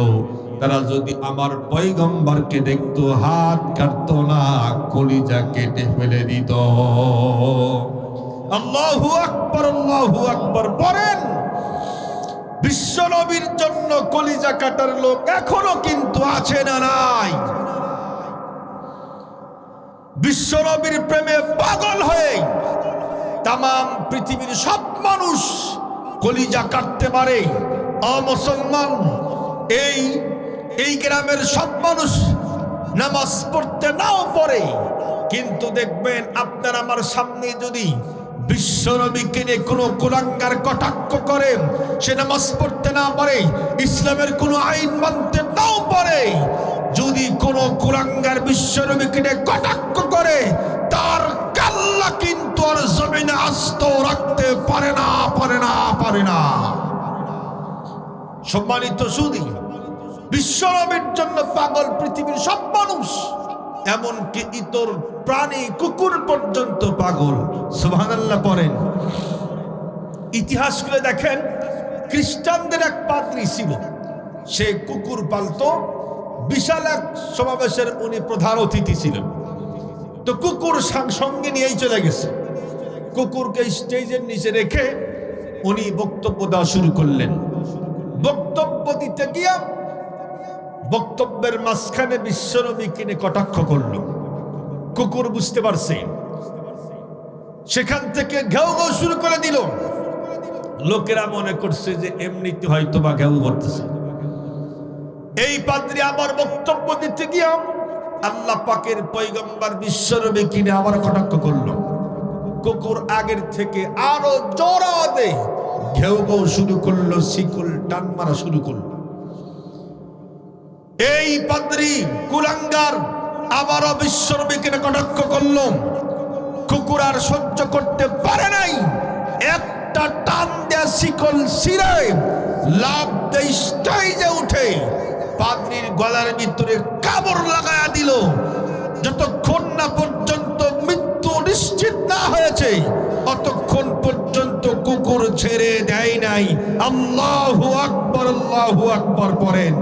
তারা যদি আমার পয়গম্বরকে দেখতো, হাত কাটতো না, কলিজা কেটে ফেলে দিত। আল্লাহু আকবার, আল্লাহু আকবার বলেন। বিশ্ব নবীর জন্য কলিজা কাটার লোক এখনো কিন্তু আছে না নাই? বিশ্ব নবীর প্রেমে পাগল হয়ে তামাম পৃথিবীর সব মানুষ কলিজা কাটতে পারে। মুসলমান, এই গ্রামের সব মানুষ নামাজ পড়তে নাও পড়ে, কিন্তু দেখবেন আপনার আমার সামনে যদি বিশ্ব নবীকে নিয়ে কোনো কুলাঙ্গার কটাক্ষ করে, সে নামাজ পড়তে না পারে, ইসলামের কোনো আইন মানতে নাও পারে, যদি কোনো কুলাঙ্গার বিশ্ব নবীকে নিয়ে কটাক্ষ করে, তার কাল্লা কিন্তু আর জমিনে আস্ত রাখতে পারে না, পারে না, পারে না। সম্মানিত সুধী, বিশ্ব নবীর জন্য পাগল পৃথিবীর সব মানুষ, এমনকি ইতর প্রাণী কুকুর পর্যন্ত পাগল। সুবহানাল্লাহ পড়েন। ইতিহাস করে দেখেন, খ্রিস্টানদের এক পাদ্রী ছিল, সে কুকুর পালতো, বিশাল এক সমাবেশের উনি প্রধান অতিথি ছিলেন। তো কুকুর সঙ্গে নিয়েই চলে গেছে। কুকুরকে স্টেজের নিচে রেখে উনি বক্তব্য দেওয়া শুরু করলেন। বক্তব্য দিতে গিয়া বক্তব্যের মাঝখানে বিশ্বনবীকে নিয়ে কটাক্ষ করল। কুকুর বুঝতে পারছে, সেখান থেকে ঘেউ ঘেউ শুরু করে দিল। লোকেরা মনে করছে যে এমনিতে হয়তো বা ঘেউ করতেছে। এই পাদ্রী আবার বক্তব্য দিতে গিয়া আল্লাহ পাকের পয়গম্বর বিশ্বনবীকে নিয়ে আবার কটাক্ষ করল। কুকুর আগের থেকে আরো জোরে ঘেউ ঘেউ শুরু করলো, শিকল টান মারা শুরু করলো। এই পাদ্রী কুলাঙ্গার আবারও বিশ্বনবীকে কটাক্ষ করল। কুকুর আর সহ্য করতে পারে নাই, একটা টান দেয়া শিকল ছিঁড়ে লাফ দিয়ে স্টেজে উঠে পাদ্রীর গলার ভিতরে কামড় লাগায়া দিল। যতক্ষণ না পর্যন্ত মৃত্যু নিশ্চিত না হয়েছে অতক্ষণ পর্যন্ত কুকুর ছেড়ে দেয় নাই। আল্লাহু আকবার, আল্লাহু আকবার পড়েন।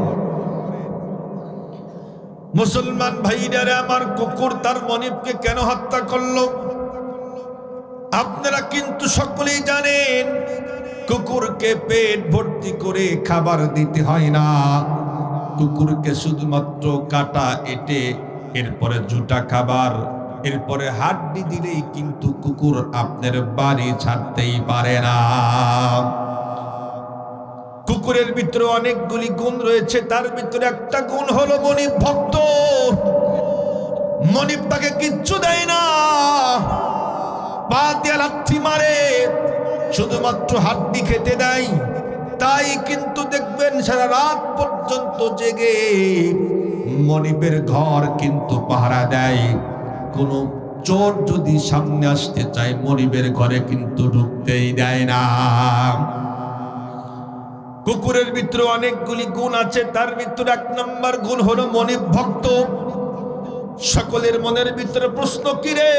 মুসলমান ভাইরা আমার, কুকুর তার মনিবকে কেন হত্যা করলো? আপনারা কিন্তু সকলেই জানেন কুকুরকে পেট ভর্তি করে খাবার দিতে হয় না। কুকুরকে শুধুমাত্র কাটা এটে, এরপরে জুটা খাবার, এরপরে হাড্ডি দিলেই কিন্তু কুকুর আপনার বাড়ি ছাড়তেই পারে না। কুকুরের ভিতরে অনেকগুলি গুণ রয়েছে, তার ভিতরে একটা গুণ হলো মনিব ভক্ত। মনিব তাকে কিচ্ছু দেয় না, পা দিয়ে লাথি মারে, শুধুমাত্র হাড্ডি খেতে দেয়। তাই কিন্তু দেখবেন সারা রাত পর্যন্ত জেগে মনিবের ঘর কিন্তু পাহারা দেয়। কোনো চোর যদি সামনে আসতে চায় মনিবের ঘরে কিন্তু ঢুকতেই দেয় না। কুকুরের ভিতরে অনেকগুলি গুণ আছে, তার ভিতরে এক নম্বর গুণ হলো মনিব ভক্ত। সকলের মনের ভিতরে প্রশ্ন, কি রে,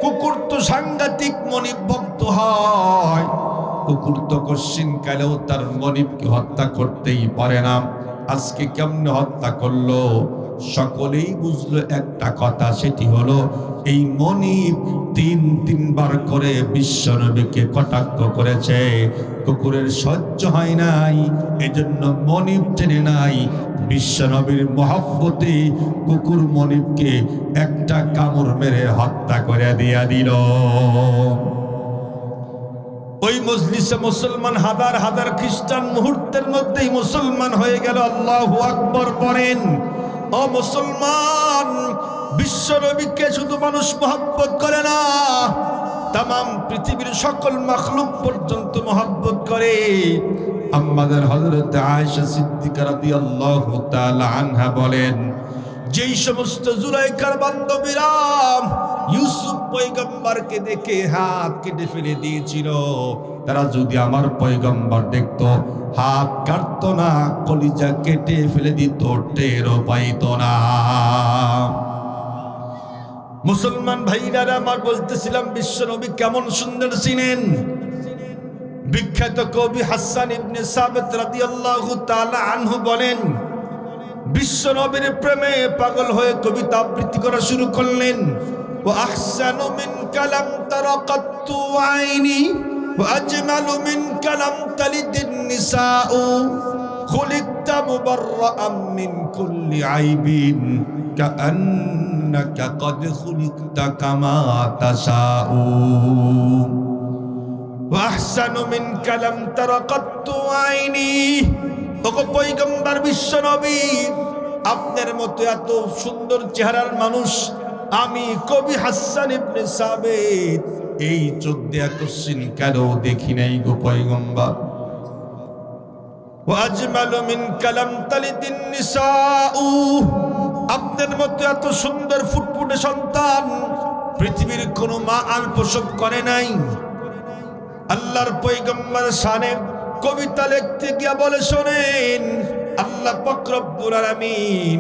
কুকুর তো সাংঘাতিক মনিব ভক্ত হয়, কুকুর তো কশ্চিন কালেও তার মনিবকে হত্যা করতেই পারে না, আজকে কেমনে হত্যা করলো? সকলেই বুঝলো একটা কথা, সেটি হলো এই মনিব তিনবার করে বিশ্বনবীকে কটাক্ষ করেছে। কুকুরের সহ্য হয় নাই, এজন্য মনিব টেনে নাই। বিশ্বনবীর মহব্বতে কুকুর মনিবকে একটা কামড় মেরে হত্যা করে দিয়া দিল। ওই মজলিসে মুসলমান হাজার হাজার খ্রিস্টান মুহূর্তের মধ্যেই মুসলমান হয়ে গেল। আল্লাহু আকবার পড়েন। ও মুসলমান, বিশ্বনবীকে শুধু মানুষ মহব্বত করে না, তামাম পৃথিবীর সকল মাখলুক পর্যন্ত মহব্বত করে। আমাদের হযরত আয়েশা সিদ্দিকা রাদিয়াল্লাহু তাআলা আনহা বলেন, যেই সমস্ত জুলাইখার বান্ধবীরা ইউসুফ পয়গম্বরকে দেখে হাত কেটে ফেলে দিয়েছিল, তারা যদি আমার পয়গম্বর দেখতো হাত কাটতো না, কলিজা কেটে ফেলে দিত, টেরও পাইতো না। মুসলমান ভাইরা আমার, বলতেছিলাম বিশ্বনবী কেমন সুন্দর ছিলেন। বিখ্যাত কবি হাসান ইবনে সাবিত রাদিয়াল্লাহু তাআলা আনহু বলেন, বিশ্বনবীর প্রেমে পাগল হয়ে কবিতা আবৃত্তি করা শুরু করলেন। ওয়া আহসানু মিনকা লাম তারা কাত্তু আইনি ওয়া আজমালু মিনকা লাম তালিদিন নিসাউ খুলিকতা মুবাররাআম মিন কুল্লি আইবিন কাআন্নাকা ক্বাদ খুলিকতা কামা তাশাউ ওয়া আহসানু মিনকা লাম তারা কাত্তু আইনি। ওগো পয়গম্বর বিশ্বনবী, আপনার মতো এত সুন্দর চেহারার মানুষ আমি কবি হাসান ইবনে সাবিত এই চোখ দিয়ে কোশ্চিন কেন দেখি নাই গো পয়গম্বর। ওয়া আজমালু মিনকা লাম তালিদিন নিসাউ, আপনার মতো এত সুন্দর ফুটফুটে সন্তান পৃথিবীর কোনো মা আর প্রসব করে নাই। আল্লাহর পয়গম্বর শানে কবিতা লিখতে গিয়া বলে, শোনেন, আল্লাহ পাক রব্বুল আলামিন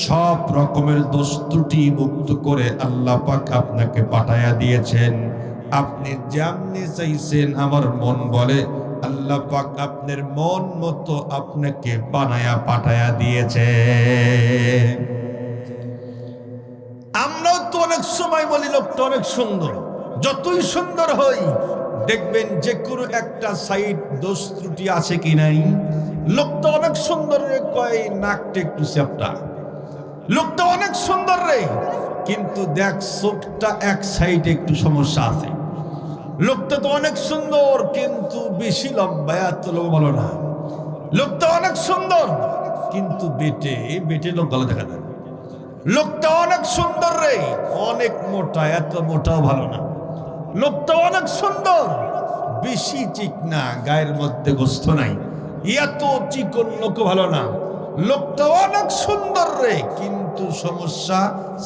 সব রকমের দোষ ত্রুটি মুক্ত করে আল্লাহ পাক আপনাকে পাঠায়া দিয়েছেন। আপনি যেমনি চাইছেন, আমার মন বলে আল্লাহ পাক আপনার মন মতো আপনাকে বানায়া পাঠায়া দিয়েছে। আমরাও তো অনেক সময় বলি লোকটা অনেক সুন্দর, যতই সুন্দর হই দেখবেন যে কোনো একটা সাইড দোষ ত্রুটি আছে কি নাই। লোকটা অনেক সুন্দর রে, কয় নাকটা একটু চ্যাপ্টা। লোকটা অনেক সুন্দর রে, কিন্তু দেখ চোখটা এক সাইডে একটু সমস্যা আছে। লোকটা তো অনেক সুন্দর, কিন্তু বেশি লম্বা, এত লোক বলো না। লোকটা অনেক সুন্দর, কিন্তু বেটে লোক গলা দেখা যায়। লোকটা অনেক সুন্দর রে, অনেক মোটা, এত মোটাও ভালো না। লোকটা অনেক সুন্দর, বেশি চিকনা, গায়ের মধ্যে গোস্ত নাই, এত চিকন লোক ভালো না। লোকটা অনেক সুন্দর রে, কিন্তু সমস্যা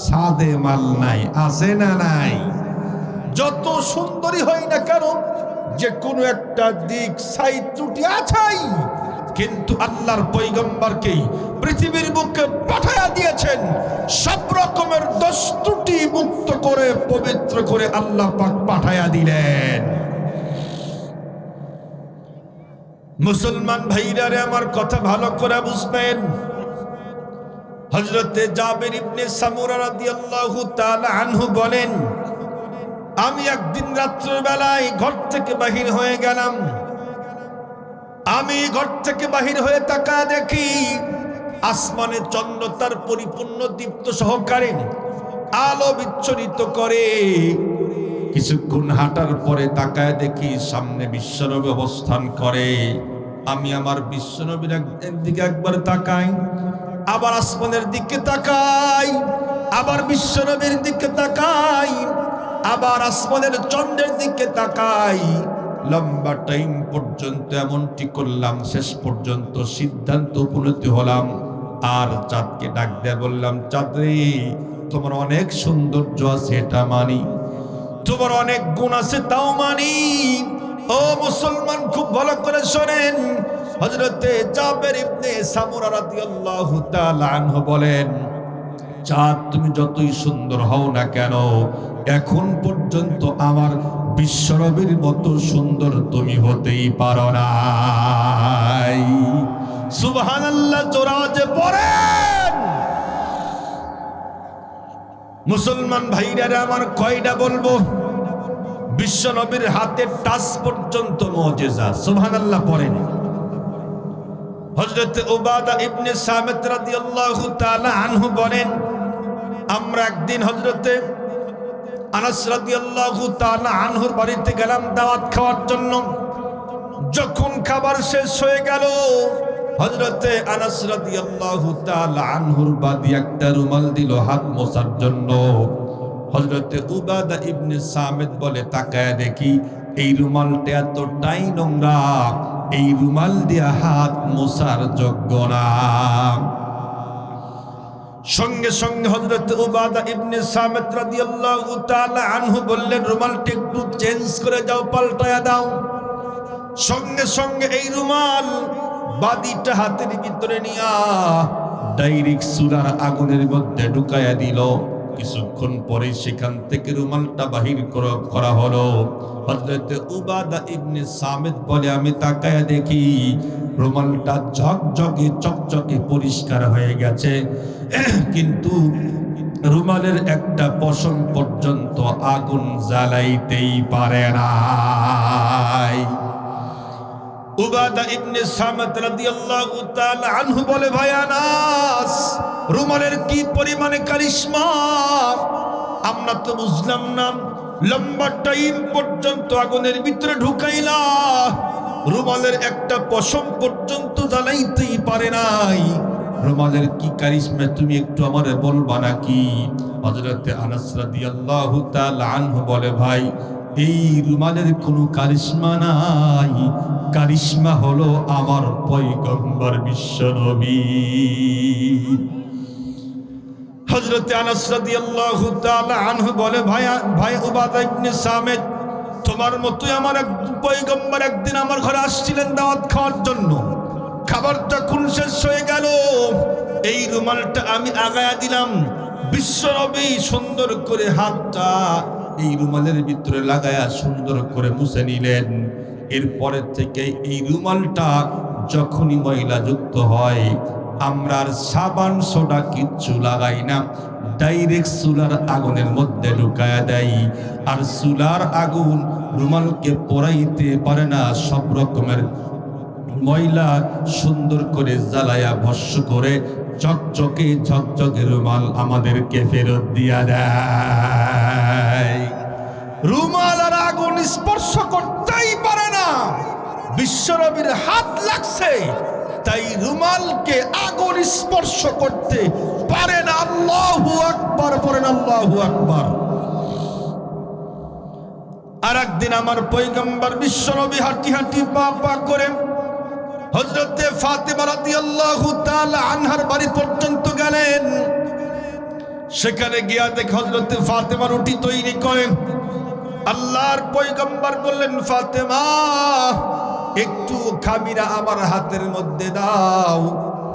সাদে মাল নাই, আছে না নাই? যত সুন্দরী হই না কেন, যে কোনো একটা দিক সাইড ত্রুটি আছেই। কিন্তু আল্লাহর পয়গম্বরকে পৃথিবীর বুকে পাঠায়া দিয়েছেন সব রকমের দোষ ত্রুটি মুক্ত করে, পবিত্র করে আল্লাহ পাক পাঠায়া দিলেন। মুসলমান ভাইরা রে, আমার কথা ভালো করে বুঝবেন। হযরতে জাবির ইবনে সামুরা রাদিয়াল্লাহু তাআলা আনহু বলেন, আমি একদিন রাত্রের বেলায় ঘর থেকে বাহির হয়ে গেলাম। আমি ঘর থেকে বাহির হয়ে তাকায় দেখি আসমানে চন্দ্র তার পরিপূর্ণ দীপ্ত সহকারে আলো বিচ্ছুরিত করে। কিছুক্ষণ হাঁটার পরে তাকায় দেখি সামনে বিশ্বনবী অবস্থান করে। আমি আমার বিশ্বনবীর দিকে একবার তাকাই, আবার আসমানের দিকে তাকাই, আবার বিশ্বনবীর দিকে তাকাই, আবার আসমানের চন্দ্রের দিকে তাকাই। লম্বা টাইম পর্যন্ত এমনটি করলাম, শেষ পর্যন্ত সিদ্ধান্ত উপনীত হলাম। আর চাঁদকে ডাক দিয়ে বললাম, চাঁদ রে, তোমার অনেক সৌন্দর্য আছে এটা মানি, তোমার অনেক গুণ আছে তাও মানি। ও মুসলমান, খুব ভালো করে শোনেন। হযরতে জাবের ইবনে সামুরা রাদিয়াল্লাহু তাআলা আনহু বলেন, চাঁদ তুমি যতই সুন্দর হও না কেন, এখন পর্যন্ত আমার বিশ্বনবীর মতো সুন্দর তুমি হতেই পারো না। সুবহানাল্লাহ, জোরাজে পড়েন। মুসলমান ভাইরা আমার, কয়টা বলবো? বিশ্বনবীর হাতের টাচ পর্যন্ত মুজিজা। সুবহানাল্লাহ পড়েন। হযরত উবাদা ইবনে সামিত রাদিয়াল্লাহু তাআলা আনহু বলেন, আমরা একদিন হযরতে আনাস রাদিয়াল্লাহু তাআলা আনহুর বাড়িতে গেলাম দাওয়াত খাওয়ার জন্য। যখন খাবার শেষ হয়ে গেল, হযরতে আনাস রাদিয়াল্লাহু তাআলা আনহুর বাদি একটা রুমাল দিল হাত মোছার জন্য। হযরতে উবাদা ইবনে সামিত বলে, তাকায় দেখি এই রুমালটা এতটাই নোংরা, এই রুমাল দিয়ে হাত মোছার যোগ্য না। সঙ্গে সঙ্গে হযরত উবাদা ইবনে সামিত রাদিয়াল্লাহু তাআলা আনহু বললেন, রুমালটা একটু চেঞ্জ করে যাও, পাল্টায়া দাও। সঙ্গে সঙ্গে এই রুমাল বাদিটা হাতের ভিতরে নিয়া ডাইরেক্ট চুলার আগুনের মধ্যে ঢুকায়া দিল। কিছুক্ষণ পরে সেখান থেকে রুমালটা বাহির করা হলো। হযরত উবাদা ইবনে সামিত বলে, আমি তাকায়া দেখি রুমালটা ঝকঝকে চকচকে পরিষ্কার হয়ে গেছে, কিন্তু রুমালের একটা পশম পর্যন্ত আগুন জ্বালাইতেই পারে না। উবাদা ইবনে সামিত রাদিয়াল্লাহু তাআলা আনহু বলে, ভাই আনাস, রুমালের কি পরিমাণে কারিশমা আমরা তো বুঝলাম না। লম্বা টাইম পর্যন্ত আগুনের ভিতরে ঢুকাইলা, রুমালের একটা পশম পর্যন্ত জ্বালাইতেই পারে নাই। রুমালের কি কারিশমা তুমি একটু আমারে বলবা নাকি? হযরতে আনাস রাদিয়াল্লাহু তাআলা আনহু বলে, ভাই, এই রুমালের কোনো কারিশমা নাই, কারিশমা হলো আমার পয়গম্বর বিশ্বনবী। হযরতে আনাস রাদিয়াল্লাহু তাআলা আনহু বলে, ভাই উবাদা ইবনে সামিত, তোমার মতোই আমার এক পয়গম্বর একদিন আমার ঘরে আসছিলেন দাওয়াত খাওয়ার জন্য। খাবার যখন শেষ হয়ে গেল, এই রুমালটা আমি আগায়া দিলাম। বিশ্বনবী সুন্দর করে হাতটা এই রুমালের ভিতরে লাগায়া সুন্দর করে মুছে নিলেন। এরপরের থেকে এই রুমালটা যখনই ময়লাযুক্ত হয়, আমরা আর সাবান সোডা কিচ্ছু লাগাই না, ডাইরেক্ট চুলার আগুনের মধ্যে ঢুকায়া দেয়। আর চুলার আগুন রুমালকে পোড়াইতে পারে না, সব রকমের ময়লা সুন্দর করে জ্বালায়া ভস্ম করে চকচকে ঝকঝকে রুমাল আমাদেরকে ফেরত দিয়া দেয়। রুমাল আর আগুন স্পর্শ করতেই পারে না, বিশ্বনবীর হাত লাগছে, তাই রুমালকে আগুন স্পর্শ করতে পারে না। আল্লাহু আকবার পড়েন, আল্লাহু আকবার। আর একদিন আমার পয়গম্বর বিশ্বনবী হাঁটি হাঁটি পা পা করে হযরতে ফাতেমা রাদিয়াল্লাহু তাআলা আনহার বাড়ি পর্যন্ত গেলেন। সেখানে গিয়া দেখে হযরতে ফাতেমা রুটি তৈরি করেন। আল্লাহর পয়গম্বর বললেন, ফাতেমা একটু খামিরা আমার হাতের মধ্যে দাও,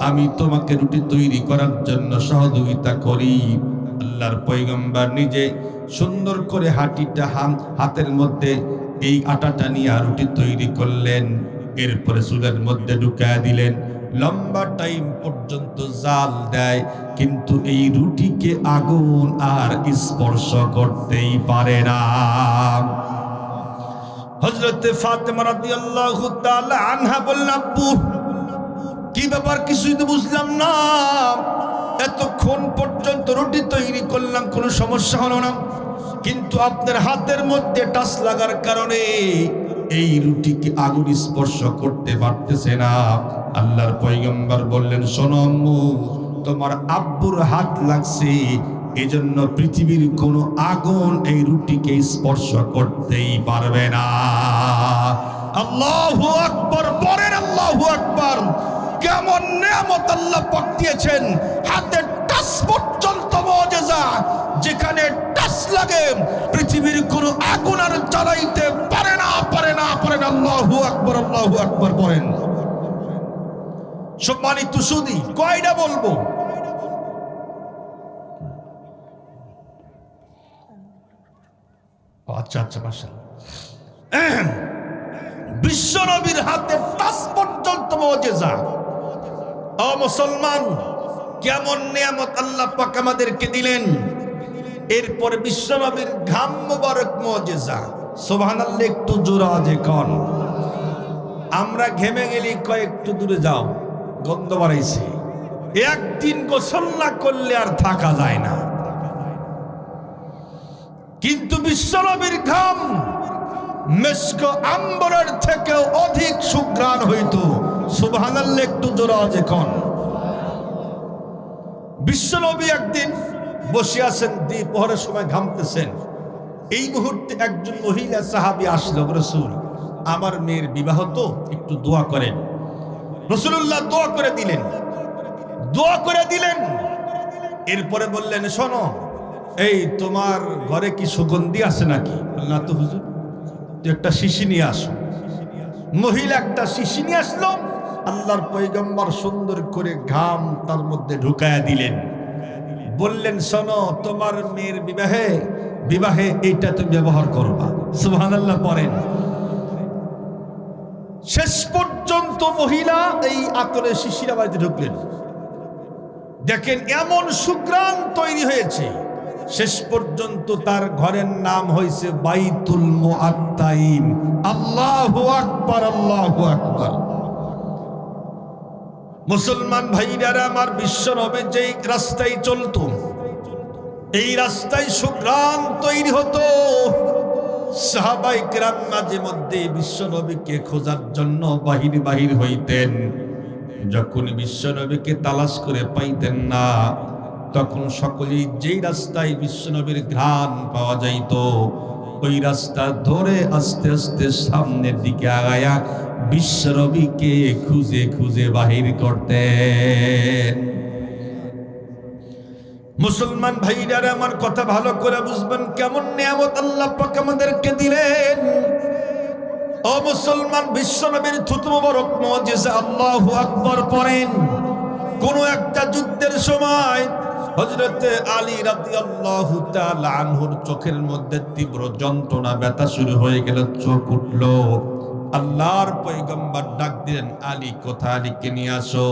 আমি তোমাকে রুটি তৈরি করার জন্য সহযোগিতা করি। আল্লাহর পয়গম্বর নিজে সুন্দর করে হাতের মধ্যে এই আটাটা নিয়ে রুটি তৈরি করলেন। এরপরে চুলের মধ্যে ঢুকায় দিলেন। লম্বা টাইম পর্যন্ত জাল দেয়, কিন্তু এই রুটিকে আগুন আর স্পর্শ করতেই পারে না। হযরতে ফাতেমা রাদিয়াল্লাহু তাআলা আনহা বললেন, আব্বু কি ব্যাপার, কিছুই তো বুঝলাম না, এতক্ষণ পর্যন্ত রুটি তৈরি করলাম, কোনো সমস্যা হলো না, কিন্তু আপনার হাতের মধ্যে টাচ লাগার কারণে এই রুটিকে আগুন স্পর্শ করতে পারতেছে না। আল্লাহর পয়গম্বর বললেন, শোনো আম্মু, তোমার আব্বুর হাত লাগছে, এজন্য পৃথিবীর কোনো আগুন এই রুটিকে স্পর্শ করতেই পারবে না। আল্লাহু আকবার, পরের আল্লাহু আকবার। কেমন নিয়ামত আল্লাহ পাক দিয়েছেন, হাতে টাচ পর্যন্ত মুজিজা, যেখানে টাচ লাগে পৃথিবীর কোনো আগুন আর জ্বালাইতে পারে না, পারে না, পারে না। আল্লাহু আকবার, আল্লাহু আকবার পড়েন। সম্মানিত সুধী, কয়টা বলবো? আচ্ছা আচ্ছা, মাশাআল্লাহ। বিশ্ব নবীর হাতে টাচ পর্যন্ত মুজিজা। ও মুসলমান, কেমন নিয়ামত আল্লাহ পাক আমাদেরকে দিলেন। এরপরে বিশ্ব নবীর ঘাম মুবারক মুজিজা। সুবহানাল্লাহ, একটু জোরে আওয়াজে কোন। আমরা ঘেমে গেলি কয়েকটু দূরে যাও, গন্ধ বাড়াইছে। একদিন গোসল না করলে আর থাকা যায় না, কিন্তু বিশ্ব নবীর ঘাম মিস্ক আম্বরের থেকেও অধিক সুঘ্রাণ হইতো। সুবহানাল্লাহ, একটু জোরে আওয়াজে কোন। বিশ্ব নবী একদিন বসে আছেন, দ্বিপ্রহরের সময় ঘামতেছেন। এই মুহূর্তে একজন মহিলা সাহাবী আসলো, রাসূল আমার মেয়ের বিবাহ তো, একটু দোয়া করেন। রাসূলুল্লাহ দোয়া করে দিলেন, দোয়া করে দিলেন। এরপরে বললেন, শোনো, এই তোমার ঘরে কি সুগন্ধি আছে নাকি? না তো হুজুর। তুই একটা শিশি নিয়ে আসো। মহিলা একটা শিশি নিয়ে আসলো। আল্লাহর পয়গম্বর সুন্দর করে ঘাম তার মধ্যে ঢুকায়া দিলেন। বললেন, শোনো, তোমার মেয়ের বিবাহে এইটা তুমি ব্যবহার করবা। সুবহানাল্লাহ পড়েন। শেষ পর্যন্ত মহিলা এই আতরের শিশিরা বাড়িতে ঢুকলেন। দেখেন এমন সুঘ্রাণ তৈরি হয়েছে, শেষ পর্যন্ত তার ঘরের নাম হয়েছে বাইতুল মুআত্তাইন। আল্লাহু আকবার, আল্লাহু আকবার। মুসলমান ভাইরা আমার, বিশ্ব নবী যেই রাস্তায় চলতো, এই রাস্তায় সুঘ্রাণ তৈরি হতো। সাহাবায়ে কেরাম মাঝে মধ্যে বিশ্ব নবীকে খোঁজার জন্য বাহির হইতেন। যখন বিশ্ব নবীকে তালাশ করে পাইতেন না, তখন সকলেই যেই রাস্তায় বিশ্ব নবীর ঘ্রাণ পাওয়া যাইত, ওই রাস্তা ধরে আস্তে আস্তে সামনের দিকে আগায়া বিশ্ব নবীকে খুঁজে খুঁজে বাহির করতেন। মুসলমান ভাইরা আমার কথা ভালো করে বুঝবেন, কেমন নিয়ামত আল্লাহ পাক আমাদেরকে দিলেন। ও মুসলমান, বিশ্ব নবীর থুতু মোবারক মুজিজা। আল্লাহু আকবার পড়েন। কোন একটা যুদ্ধের সময় হযরতে আলী রাদিয়াল্লাহু তাআলা আনহুর চোখের মধ্যে তীব্র যন্ত্রণা, ব্যথা শুরু হয়ে গেল, চোখ উঠল। আল্লাহর পয়গম্বর ডাক দিলেন, আলী কোথায়, আলীকে নিয়ে আসো।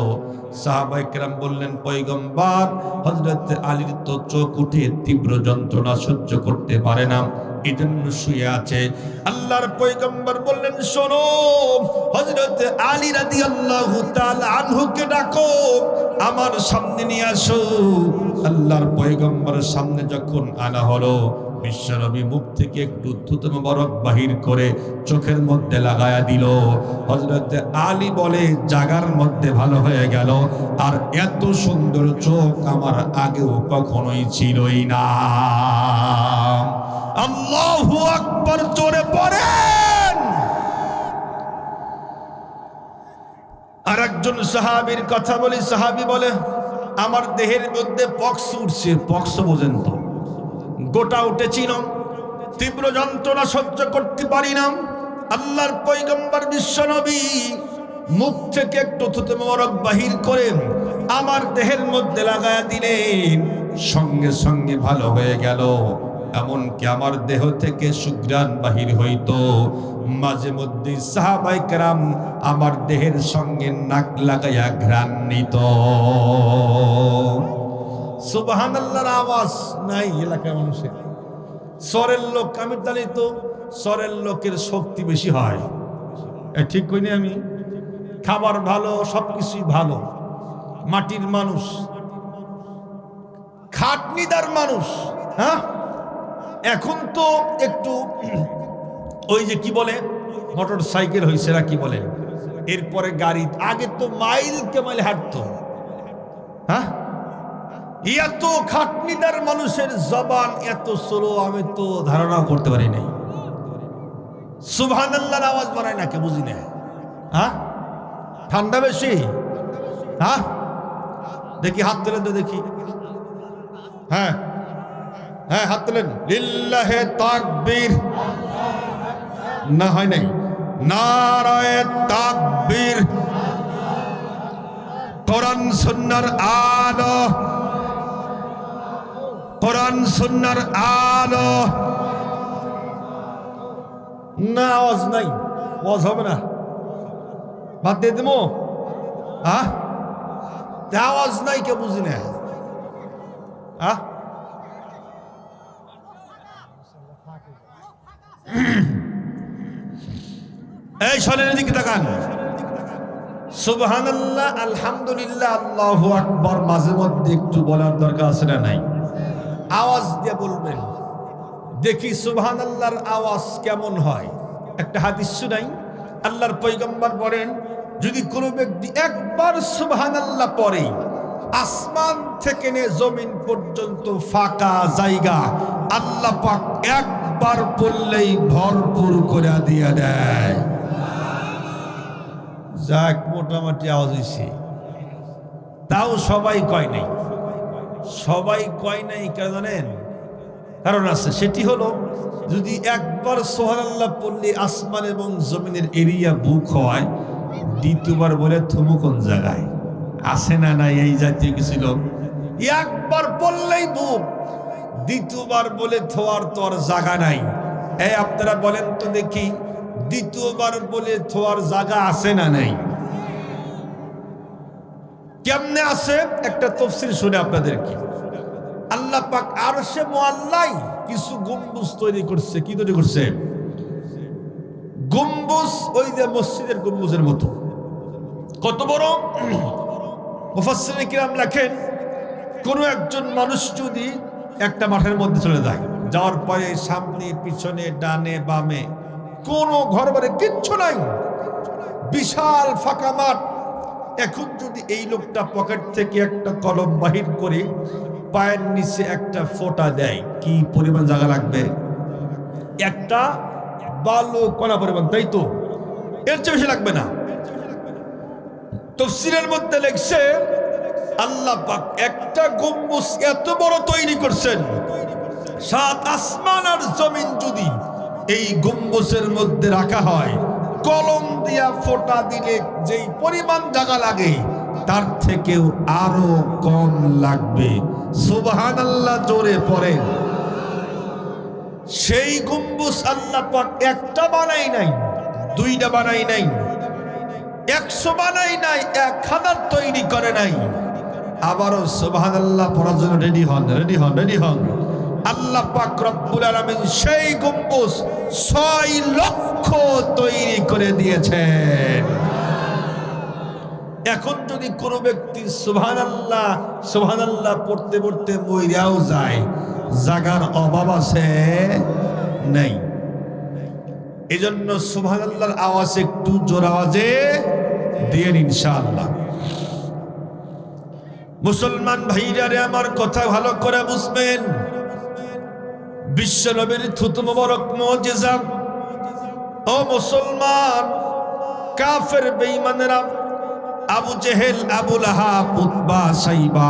সাহাবায়ে কেরাম বললেন, পয়গম্বর, হযরতে আলীর তো চোখ উঠে তীব্র যন্ত্রণা সহ্য করতে পারে না, এজন্য শুয়ে আছে। আল্লাহর পয়গম্বর বললেন, শোনো, হযরতে আলী রাদিয়াল্লাহু তাআলা আনহুকে ডাকো, আমার সামনে নিয়ে আসো। আল্লাহর পয়গম্বরের সামনে যখন আনা হলো, বিশ্বনবী মুখ থেকে একটু থুতু মোবারক বাহির করে চোখের মধ্যে লাগায়া দিল। হযরতে আলী বলে, জাগার মধ্যে ভালো হয়ে গেল, আর এত সুন্দর চোখ আমার আগেও কখনোই ছিলই না। আল্লাহু আকবার, জোরে পড়েন। আর একজন সাহাবীর কথা বলি, সাহাবী বলে আমার দেহের মধ্যে পক্স উঠছে। পক্স বোঝেন তো, গোটা উঠেছিল, তীব্র যন্ত্রণা সহ্য করতে পারি না। আল্লাহর পয়গম্বর বিশ্বনবী মুখ থেকে একটু থুতু মোবারক বাহির করে আমার দেহের মধ্যে লাগায়া দিলেন, সঙ্গে সঙ্গে ভালো হয়ে গেল। এমনকি আমার দেহ থেকে সুঘ্রাণ বাহির হইতো। মাঝে মধ্যে সাহাবায়ে কেরাম আমার দেহের সঙ্গে নাক লাগাইয়া ঘ্রাণ নিত। সুবহানাল্লাহর আওয়াজ নাই এলাকার মানুষের। শহরের লোক, আমি জানি তো শহরের লোকের শক্তি বেশি হয়, ঠিক কইনি আমি? খাবার ভালো, সবকিছুই ভালো, মাটির মানুষ, খাটনিদার মানুষ। হ্যাঁ, এখন তো একটু ওই যে কি বলে মোটর সাইকেল হয়েছে না কি বলে, এরপরে গাড়ি। আগে তো মাইল কে মাইল হাঁটতো। হ্যাঁ, এত খাটনিদার মানুষের জবান এত স্লো আমি তো ধারণা করতে পারি নাই। সুবহানাল্লাহর আওয়াজ বাড়ায় না কে বুঝি না। হ্যাঁ, ঠান্ডা বেশি। হ্যাঁ, দেখি হাত তোলেন তো দেখি। হ্যাঁ হ্যাঁ, হাত তোলেন। লিল্লাহে তাকবীর। না হয় নাই। নারায়ে তাকবীর। কোরআন সুন্নাহর আলো, কোরআন সুন্নাহর আলো। না, আওয়াজ নাই, আওয়াজ হবে না, বাদ দিয়ে দেবো। হ্যাঁ, আওয়াজ নাই কে বুঝি না। হ্যাঁ, এই শোনেন দিকে তাকান। সুবহানাল্লাহ, আলহামদুলিল্লাহ, আল্লাহু আকবার মাঝে মধ্যে একটু বলার দরকার আছে না নাই? আওয়াজ দিয়ে বলবেন, দেখি সুবহানাল্লাহর আওয়াজ কেমন হয়। একটা হাদিস শুনাই, আল্লাহর পয়গম্বর বলেন যদি কোনো ব্যক্তি একবার সুবহানাল্লাহ পড়ে, আসমান থেকে নিয়ে জমিন পর্যন্ত ফাঁকা জায়গা আল্লাহ পাক একবার পড়লেই ভরপুর করে দিয়ে দেয়। যাক, মোটামুটি আওয়াজ হয়েছে। তাও সবাই কয় নাই, সবাই কয় নাই কেন জানেন? কারণ আছে, সেটি হলো যদি একবার সুবহানাল্লাহ পড়লে আসমান এবং জমিনের এরিয়া বুক হয়, দ্বিতীয়বার বলে থুমু কোন জায়গায় আছে না নাই এই জাতীয় কিছু লোক। একবার বললেই বুক, দ্বিতীয়বার বলে থোয়ার তো আর জায়গা নাই। এই আপনারা বলেন তো দেখি, দ্বিতীয়বার বলে থোয়ার জায়গা আছে না নাই? কেমনে আছে? একটা তাফসীর শুনে আপনাদেরকে। আল্লাহ পাক আরশে মুআল্লায় কিছু গম্বুজ তৈরি করছে। কি তৈরি করছে? গম্বুজ, ওই যে মসজিদের গম্বুজের মতো। কত বড়! মুফাসসিরিনে কিরাম লেখেন, কোন একজন মানুষ যদি একটা মাঠের মধ্যে চলে যায়, যাওয়ার পরে সামনে পিছনে ডানে বামে কোনো ঘর বাড়ি কিচ্ছু নাই, বিশাল ফাঁকা মাঠ। এখন যদি এই লোকটা পকেট থেকে একটা কলম বাহির করে পায়ের নিচে একটা ফোঁটা দেয়, কি পরিমাণ জায়গা লাগবে? একটা বালু কণা পরিমাণ, তাই তো? এর চেয়ে বেশি লাগবে না। তাফসীরের মধ্যে লেখছে আল্লাহ পাক একটা গম্বুজ এত বড় তৈরি করছেন, সাত আসমান আর জমিন যদি এই গম্বুজের মধ্যে রাখা হয়, কলম দিয়া ফোঁটা দিলে যেই পরিমাণ জায়গা লাগে তার থেকেও আরো কম লাগবে। সুবহানাল্লাহ, জোরে পড়েন। সেই গম্বুজ আল্লাহ পাক একটা বানাই নাই, দুইটা বানাই নাই, 100 বানাই নাই, 1000 তৈরি করে নাই। আবারও সুবহানাল্লাহ পড়ার জন্য রেডি হন, রেডি হন, রেডি হন। আল্লাহ পাক রব্বুল আলামিন সেই গম্বুজ 6 লক্ষ তৈরি করে দিয়েছেন। এখন যদি কোনো ব্যক্তি সুবহানাল্লাহ সুবহানাল্লাহ পড়তে পড়তে মইরাও যায়, জাগার অভাব আছে নাই? এজন্য সুবহানাল্লাহর আওয়াজ একটু জোর আওয়াজে দিয়েন ইনশাআল্লাহ। মুসলমান ভাইরা রে, আমার কথা ভালো করে বুঝবেন। বিশ্ব নবীর থুতু মোবারক মুজিজা। ও মুসলমান, কাফের বেঈমানেরা আবু জেহেল, আবু লাহাব, উতবা, সাইবা,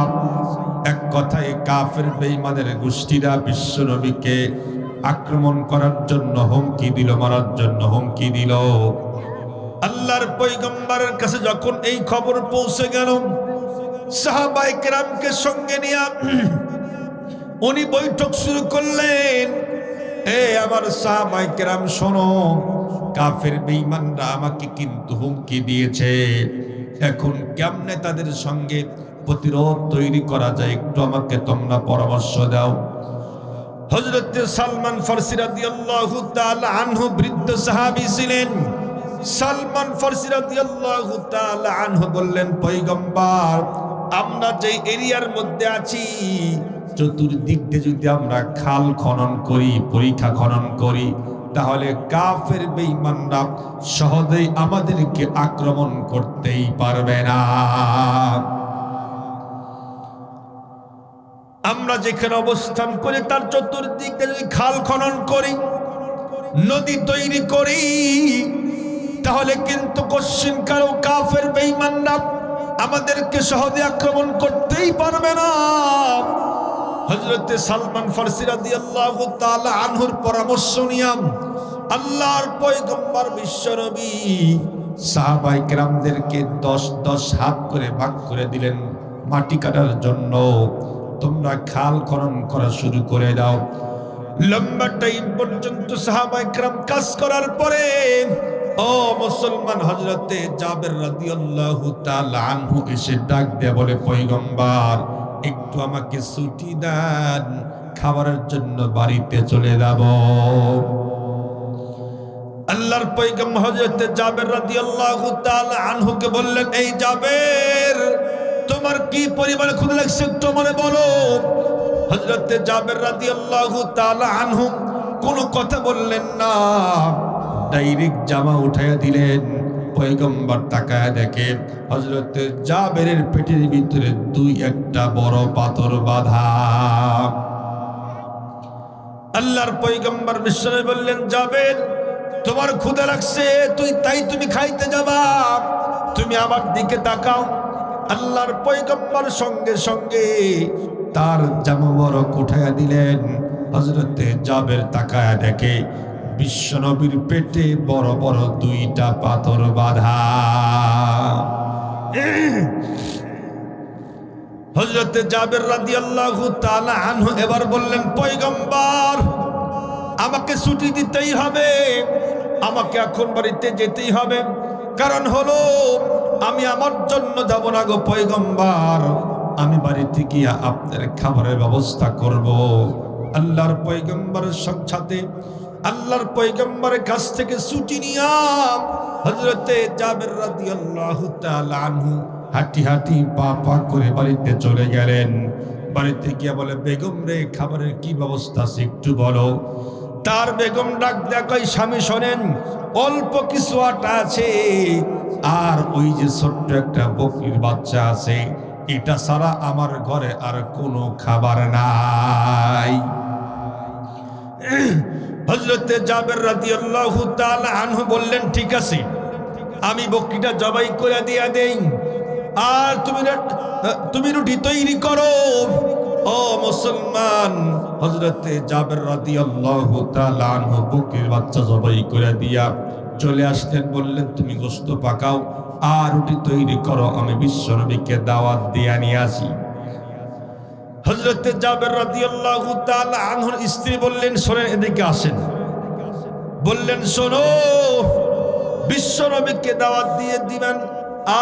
এক কথায় কাফের বেঈমানের গোষ্ঠীরা বিশ্ব নবীকে আক্রমণ করার জন্য হুমকি দিল, মারার জন্য হুমকি দিল। আল্লাহর পয়গম্বরের কাছে যখন এই খবর পৌঁছে গেল, সাহাবায়ে কেরামকে সঙ্গে নিয়ে উনি বৈঠক শুরু করলেন। আমার সাহাবায়ে কেরাম শোনো, কাফের বেঈমানরা আমাকে কিন্তু হুমকি দিয়েছে, এখন কেমনে তাদের সঙ্গে প্রতিরোধ তৈরি করা যায়, একটু আমাকে তোমরা পরামর্শ দাও। হযরত সালমান ফারসি রাদিয়াল্লাহু তাআলা আনহু বৃদ্ধ সাহাবী ছিলেন। সালমান ফারসি রাদিয়াল্লাহু তাআলা আনহু বললেন, পয়গম্বর, আমরা যে এরিয়ার মধ্যে আছি, চতুর্দিক দিয়ে যদি আমরা খাল খনন করি, পরিখা খনন করি, তাহলে কাফের বেঈমানরা সহজেই আমাদেরকে আক্রমণ করতেই পারবে না। আমরা যেখানে অবস্থান করি তার চতুর্দিকে যদি খাল খনন করি, নদী তৈরি করি, তাহলে কিন্তু কশ্চিনকালেও কাফের বেঈমানরা আমাদেরকে সহজে আক্রমণ করতেই পারবে না। হযরত সালমান ফারসি রাদিয়াল্লাহু তাআলা আনহুর পরামর্শ নিয়াম আল্লাহর পয়গম্বর বিশ্বনবী সাহাবায়ে কেরামদেরকে 10 হাত করে ভাগ করে দিলেন মাটি কাটার জন্য। তোমরা খাল খনন করা শুরু করে দাও। লম্বা টাইম পর্যন্ত সাহাবায়ে কেরাম কাজ করার পরে ও মুসলমান, হযরতে জাবের রাদিয়াল্লাহু তাআলা আনহু এসে ডাক দিয়ে বলে, পয়গম্বর, একটু আমাকে ছুটি দেন, খাবারের জন্য বাড়িতে চলে যাব। আল্লাহর পয়গম্বর হযরতে জাবের রাদিয়াল্লাহু তাআলা আনহুকে বললেন, এই জাবের, তোমার কি পরিমাণে ক্ষুধা লাগছে একটু আমারে বলো। হযরতে জাবের রাদিয়াল্লাহু তাআলা আনহু কোনো কথা বললেন না, ডাইরেক্ট জামা উঠাইয়া দিলেন। পয়গম্বর তাকায় দেখে হযরতে জাবেরের পেটের ভিতরে 2-1টা বড় পাথর বাঁধা। আল্লাহর পয়গম্বর বিশ্বনবী বললেন, জাবের, তোমার ক্ষুধা লাগছে, তুমি খাইতে যাবা, তুমি আমার দিকে তাকাও। আল্লাহর পয়গম্বর সঙ্গে সঙ্গে তার জামা বড় উঠাইয়া দিলেন। হযরতে জাবের তাকায় দেখে বিশ্বনবীর পেটে বড় বড় 2টা পাথর বাঁধা। হযরতে জাবের রাদিয়াল্লাহু তাআলা আনহু এবার বললেন, পয়গম্বর, আমাকে ছুটি দিতেই হবে, আমাকে এখন বাড়িতে যেতেই হবে। কারণ হলো আমি আমার জন্য যাব না গো পয়গম্বর, আমি বাড়িতে গিয়ে আপনার খাবারের ব্যবস্থা করব। আল্লাহর পয়গম্বরের সাথে আল্লাহর পয়গম্বরের কাছ থেকে ছুটি নিয়া হযরতে জাবের রাদিয়াল্লাহু তাআলা আনহু হাঁটি হাঁটি পা পা করে বাড়িতে চলে গেলেন। বাড়িতে গিয়ে বলে, বেগম রে, খাবারের কি ব্যবস্থা আছে একটু বলো। তার বেগম ডাক দেখাই, স্বামী শোনেন, অল্প কিছু আটা আছে, আর ওই যে ছোট্ট একটা বকরির বাচ্চা আছে, এটা ছাড়া আমার ঘরে আর কোনো খাবার নাই। হযরতে জাবের রাদিয়াল্লাহু তাআলা আনহু বললেন, ঠিক আছে, আমি বকরিটা জবাই করে দিয়া দেই, আর তুমি রুটি তৈরি করো। ও মুসলমান, হযরতে জাবের রাদিয়াল্লাহু তাআলা আনহু বকরির বাচ্চা জবাই করে দিয়া চলে আসলেন। বললেন, তুমি গোশত পাকাও আর রুটি তৈরি করো, আমি বিশ্বনবীকে দাওয়াত দিয়ে নিয়ে আসি। হযরতে জাবের রাদিয়াল্লাহু তাআলা আনহুর স্ত্রী বললেন, শোনেন, এদিকে আসেন। বললেন, শোনো, বিশ্বনবীকে দাওয়াত দিয়ে দিবেন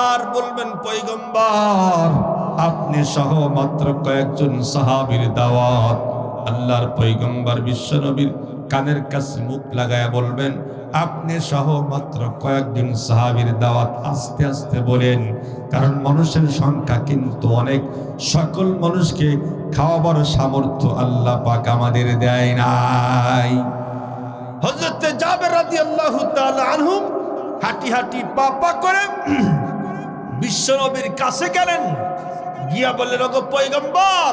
আর বলবেন, পয়গম্বর, আপনি সহ মাত্র কয়েকজন সাহাবীর দাওয়াত। আল্লাহর পয়গম্বর বিশ্বনবীর কানের কাছে মুখ লাগায়া বলবেন, আপনি সহ মাত্র কয়েকজন সাহাবীর দাওয়াত। আস্তে আস্তে বলেন, কারণ মানুষের সংখ্যা কিন্তু অনেক, সকল মানুষকে খাওয়াবার সামর্থ্য আল্লাহ পাক আমাদের দেয় নাই। হযরতে জাবের রাদিয়াল্লাহু তাআলা আনহু হাঁটি হাঁটি পা পা করে বিশ্বনবীর কাছে গেলেন। গিয়া বললেন, ওগো পয়গম্বর,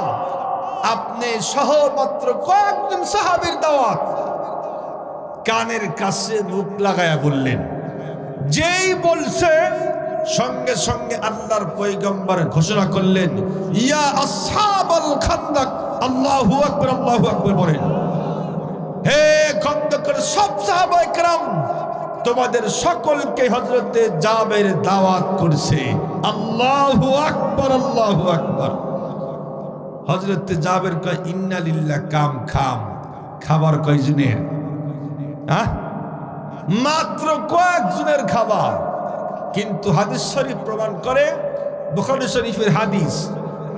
আপনি সহ মাত্র কয়েকজন সাহাবীর দাওয়াত। কানের কাছে মুখ লাগায়া বললেন, যেই বলছে সঙ্গে সঙ্গে আল্লাহর পয়গম্বর ঘোষণা করলেন, ইয়া আসহাবাল খান্দাক, আল্লাহু আকবার, আল্লাহু আকবার বলেন। হে খন্দকের সব সাহাবায়ে কেরাম, তোমাদের সকলকে হযরতে জাবের দাওয়াত করছে। আল্লাহু আকবার, আল্লাহু আকবার। হযরতে জাবের কয়, ইন্না লিল্লাহ, কাম খাম। খাবার কয়জনের? মাত্র কয়েকজনের খাবার। কিন্তু হাদিস শরীফ প্রমাণ করে, বুখারী শরীফের হাদিস,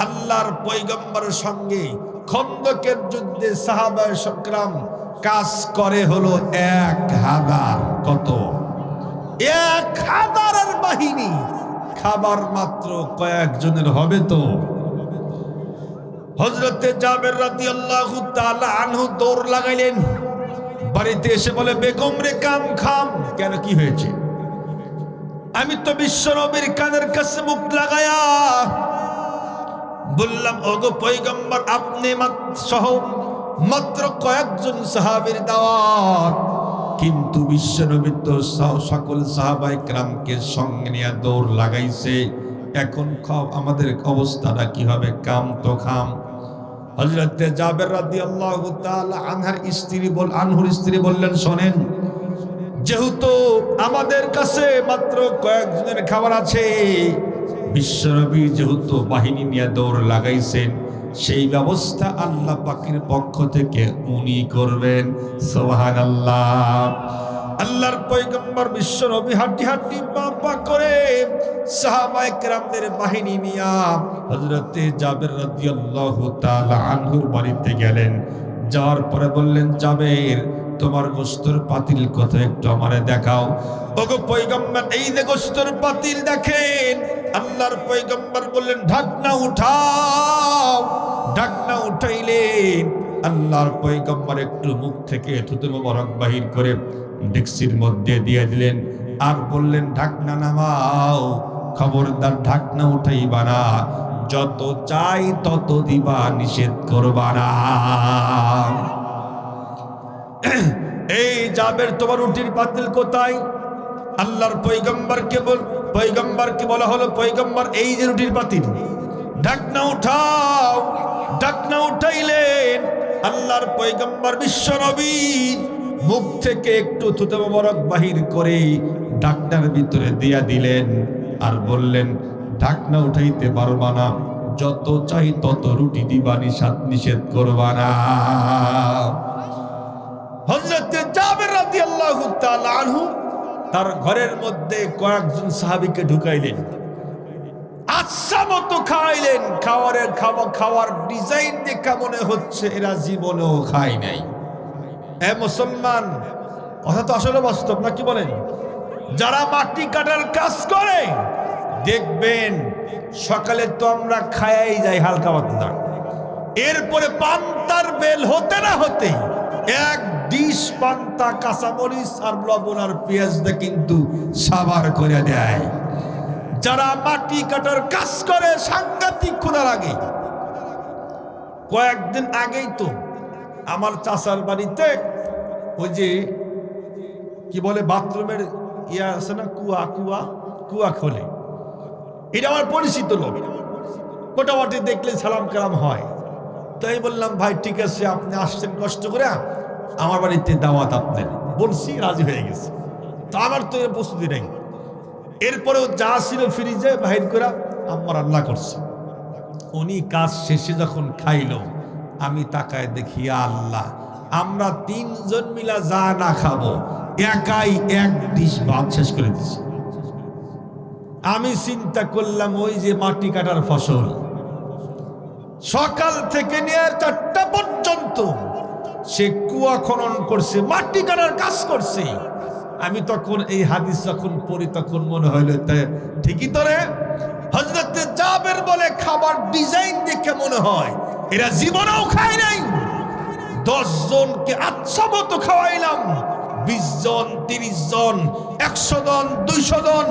আল্লাহর পয়গম্বরের সঙ্গে খন্দকের যুদ্ধে সাহাবায়ে কেরাম কাজ করে হলো 1000। কত? 1000 বাহিনী। খাবার মাত্র কয়েকজনের হবে তো। হযরতে জাবের রাদিয়াল্লাহু তাআলা আনহু দৌড় লাগাইলেন। বাড়িতে এসে বলে, বেগম রে, কাম খাম। কেন, কি হয়েছে? আমি তো বিশ্ব নবীর কানের কাছে মুখ লাগায়া বললাম, ওগো পয়গম্বর, আপনি সহ মাত্র কয়েকজন সাহাবীর দাওয়াত, কিন্তু বিশ্ব নবী তো সকল সাহাবায়ে কেরামকে সঙ্গে নিয়ে দৌড় লাগাইছে। এখন আমাদের অবস্থাটা কি হবে? কাম তো খাম। হযরতে জাবের রাদিয়াল্লাহু তাআলা আনহুর স্ত্রী বললেন, শোনেন, যেহেতু আমাদের কাছে মাত্র কয়েকজনের খাবার আছে, বিশ্বনবী যেহেতু বাহিনী নিয়ে দৌড় লাগাইছেন, সেই ব্যবস্থা আল্লাহ পাকের পক্ষ থেকে উনি করবেন। সুবহানাল্লাহ। আল্লাহর পয়গম্বর বিশ্বনবী হাঁটি হাঁটি পা পা করে সাহাবায়ে কেরামদের বাহিনী নিয়ে হযরতে জাবের রাদিয়াল্লাহু তাআলা আনহুর বাড়িতে গেলেন। যাওয়ার পরে বললেন, জাবের, তোমার গোশতের পাতিল কত, একটু আমারে দেখাও। ওগো পয়গম্বর, এই যে গোশতের পাতিল দেখেন। আল্লাহর পয়গম্বর বললেন, ঢাকনা উঠাও। ঢাকনা উঠাইলেন। আল্লাহর পয়গম্বর একটু মুখ থেকে থুতু মোবারক বাহির করে ডেক্সির মধ্যে দিয়ে দিলেন, আর বললেন, ঢাকনা নামাও। খবরদার ঢাকনা উঠাইবা না, যত চাই তত দিবা, নিষেধ করবা না। এই জাবের, তোমার রুটির পাতিল কোথায়? আল্লাহর পয়গম্বরকে বলা হলো, পয়গম্বর, এই যে রুটির পাতিল, ঢাকনা উঠাও। ঢাকনা উঠাইলেন। আল্লাহর পয়গম্বর বিশ্বনবী মুখ থেকে একটু থুতু মোবারক বাহির করে ঢাকনার ভিতরে দিয়া দিলেন, আর বললেন, ঢাকনা উঠাইতে পারবা না, যত চাই তত রুটি দিবা, নিষেধ করবা না। হযরতে জাবের রাদিয়াল্লাহু তাআলা আনহু তার ঘরের মধ্যে কয়েকজন সাহাবীকে ঢুকাইলেন, আচ্ছা মতো খাওয়াইলেন। খাওয়ার ডিজাইন দেখে মনে হচ্ছে এরা জীবনেও খায় নাই। এ মুসলমান, কথা তো আসলে বাস্তব, না কি বলেন? যারা মাটি কাটার কাজ করে, দেখবেন সকালে তো আমরা খায়াই যাই হালকা পাতলা, এরপরে পান্তার বেল হতে না হতে এক ডিশ পান্তা কাঁচামরিচ আর লবণ আর পেঁয়াজ দিয়ে কিন্তু সাবার করে দেয়। যারা মাটি কাটার কাজ করে, সাংঘাতিক ক্ষুধা লাগে। কয়েকদিন আগেই তো আমার চাচার বাড়িতে ওই যে কি বলে বাথরুমের ইয়া আছে না, কুয়া খোলে, এটা আমার পরিচিত লোক, মোটামুটি দেখলে সালাম কালাম হয়। তাই বললাম, ভাই ঠিক আছে, আপনি আসছেন কষ্ট করে, আমার বাড়িতে দাওয়াত আপনার, বলছি, রাজি হয়ে গেছে। তো আমার তো এর প্রস্তুতি নেই। এরপরেও যা ছিল ফ্রিজে বাহির করে আম্মা রান্না করছে। উনি কাজ শেষে যখন খাইল, আমি তাকায় দেখি, আল্লাহ, আমরা 3 জন মিলা যা না খাবো, একাই এক ডিশ ভাত শেষ করে দিছি। আমি চিন্তা করলাম, ওই যে মাটি কাটার ফসল, সকাল থেকে নিয়ে 4টা পর্যন্ত সে কুয়া খনন করছে, মাটি কাটার কাজ করছে। আমি তখন এই হাদিস যখন পড়ি, তখন মনে হইল ঠিকই তো রে। হযরতে জাবের বলে, খাবার ডিজাইন দেখে মনে হয় এরা জীবনেও খায় নাই। 10 জনকে আচ্ছা মতো খাওয়াইলাম, 20 জন, 30 জন, 100 জন, 200 জন,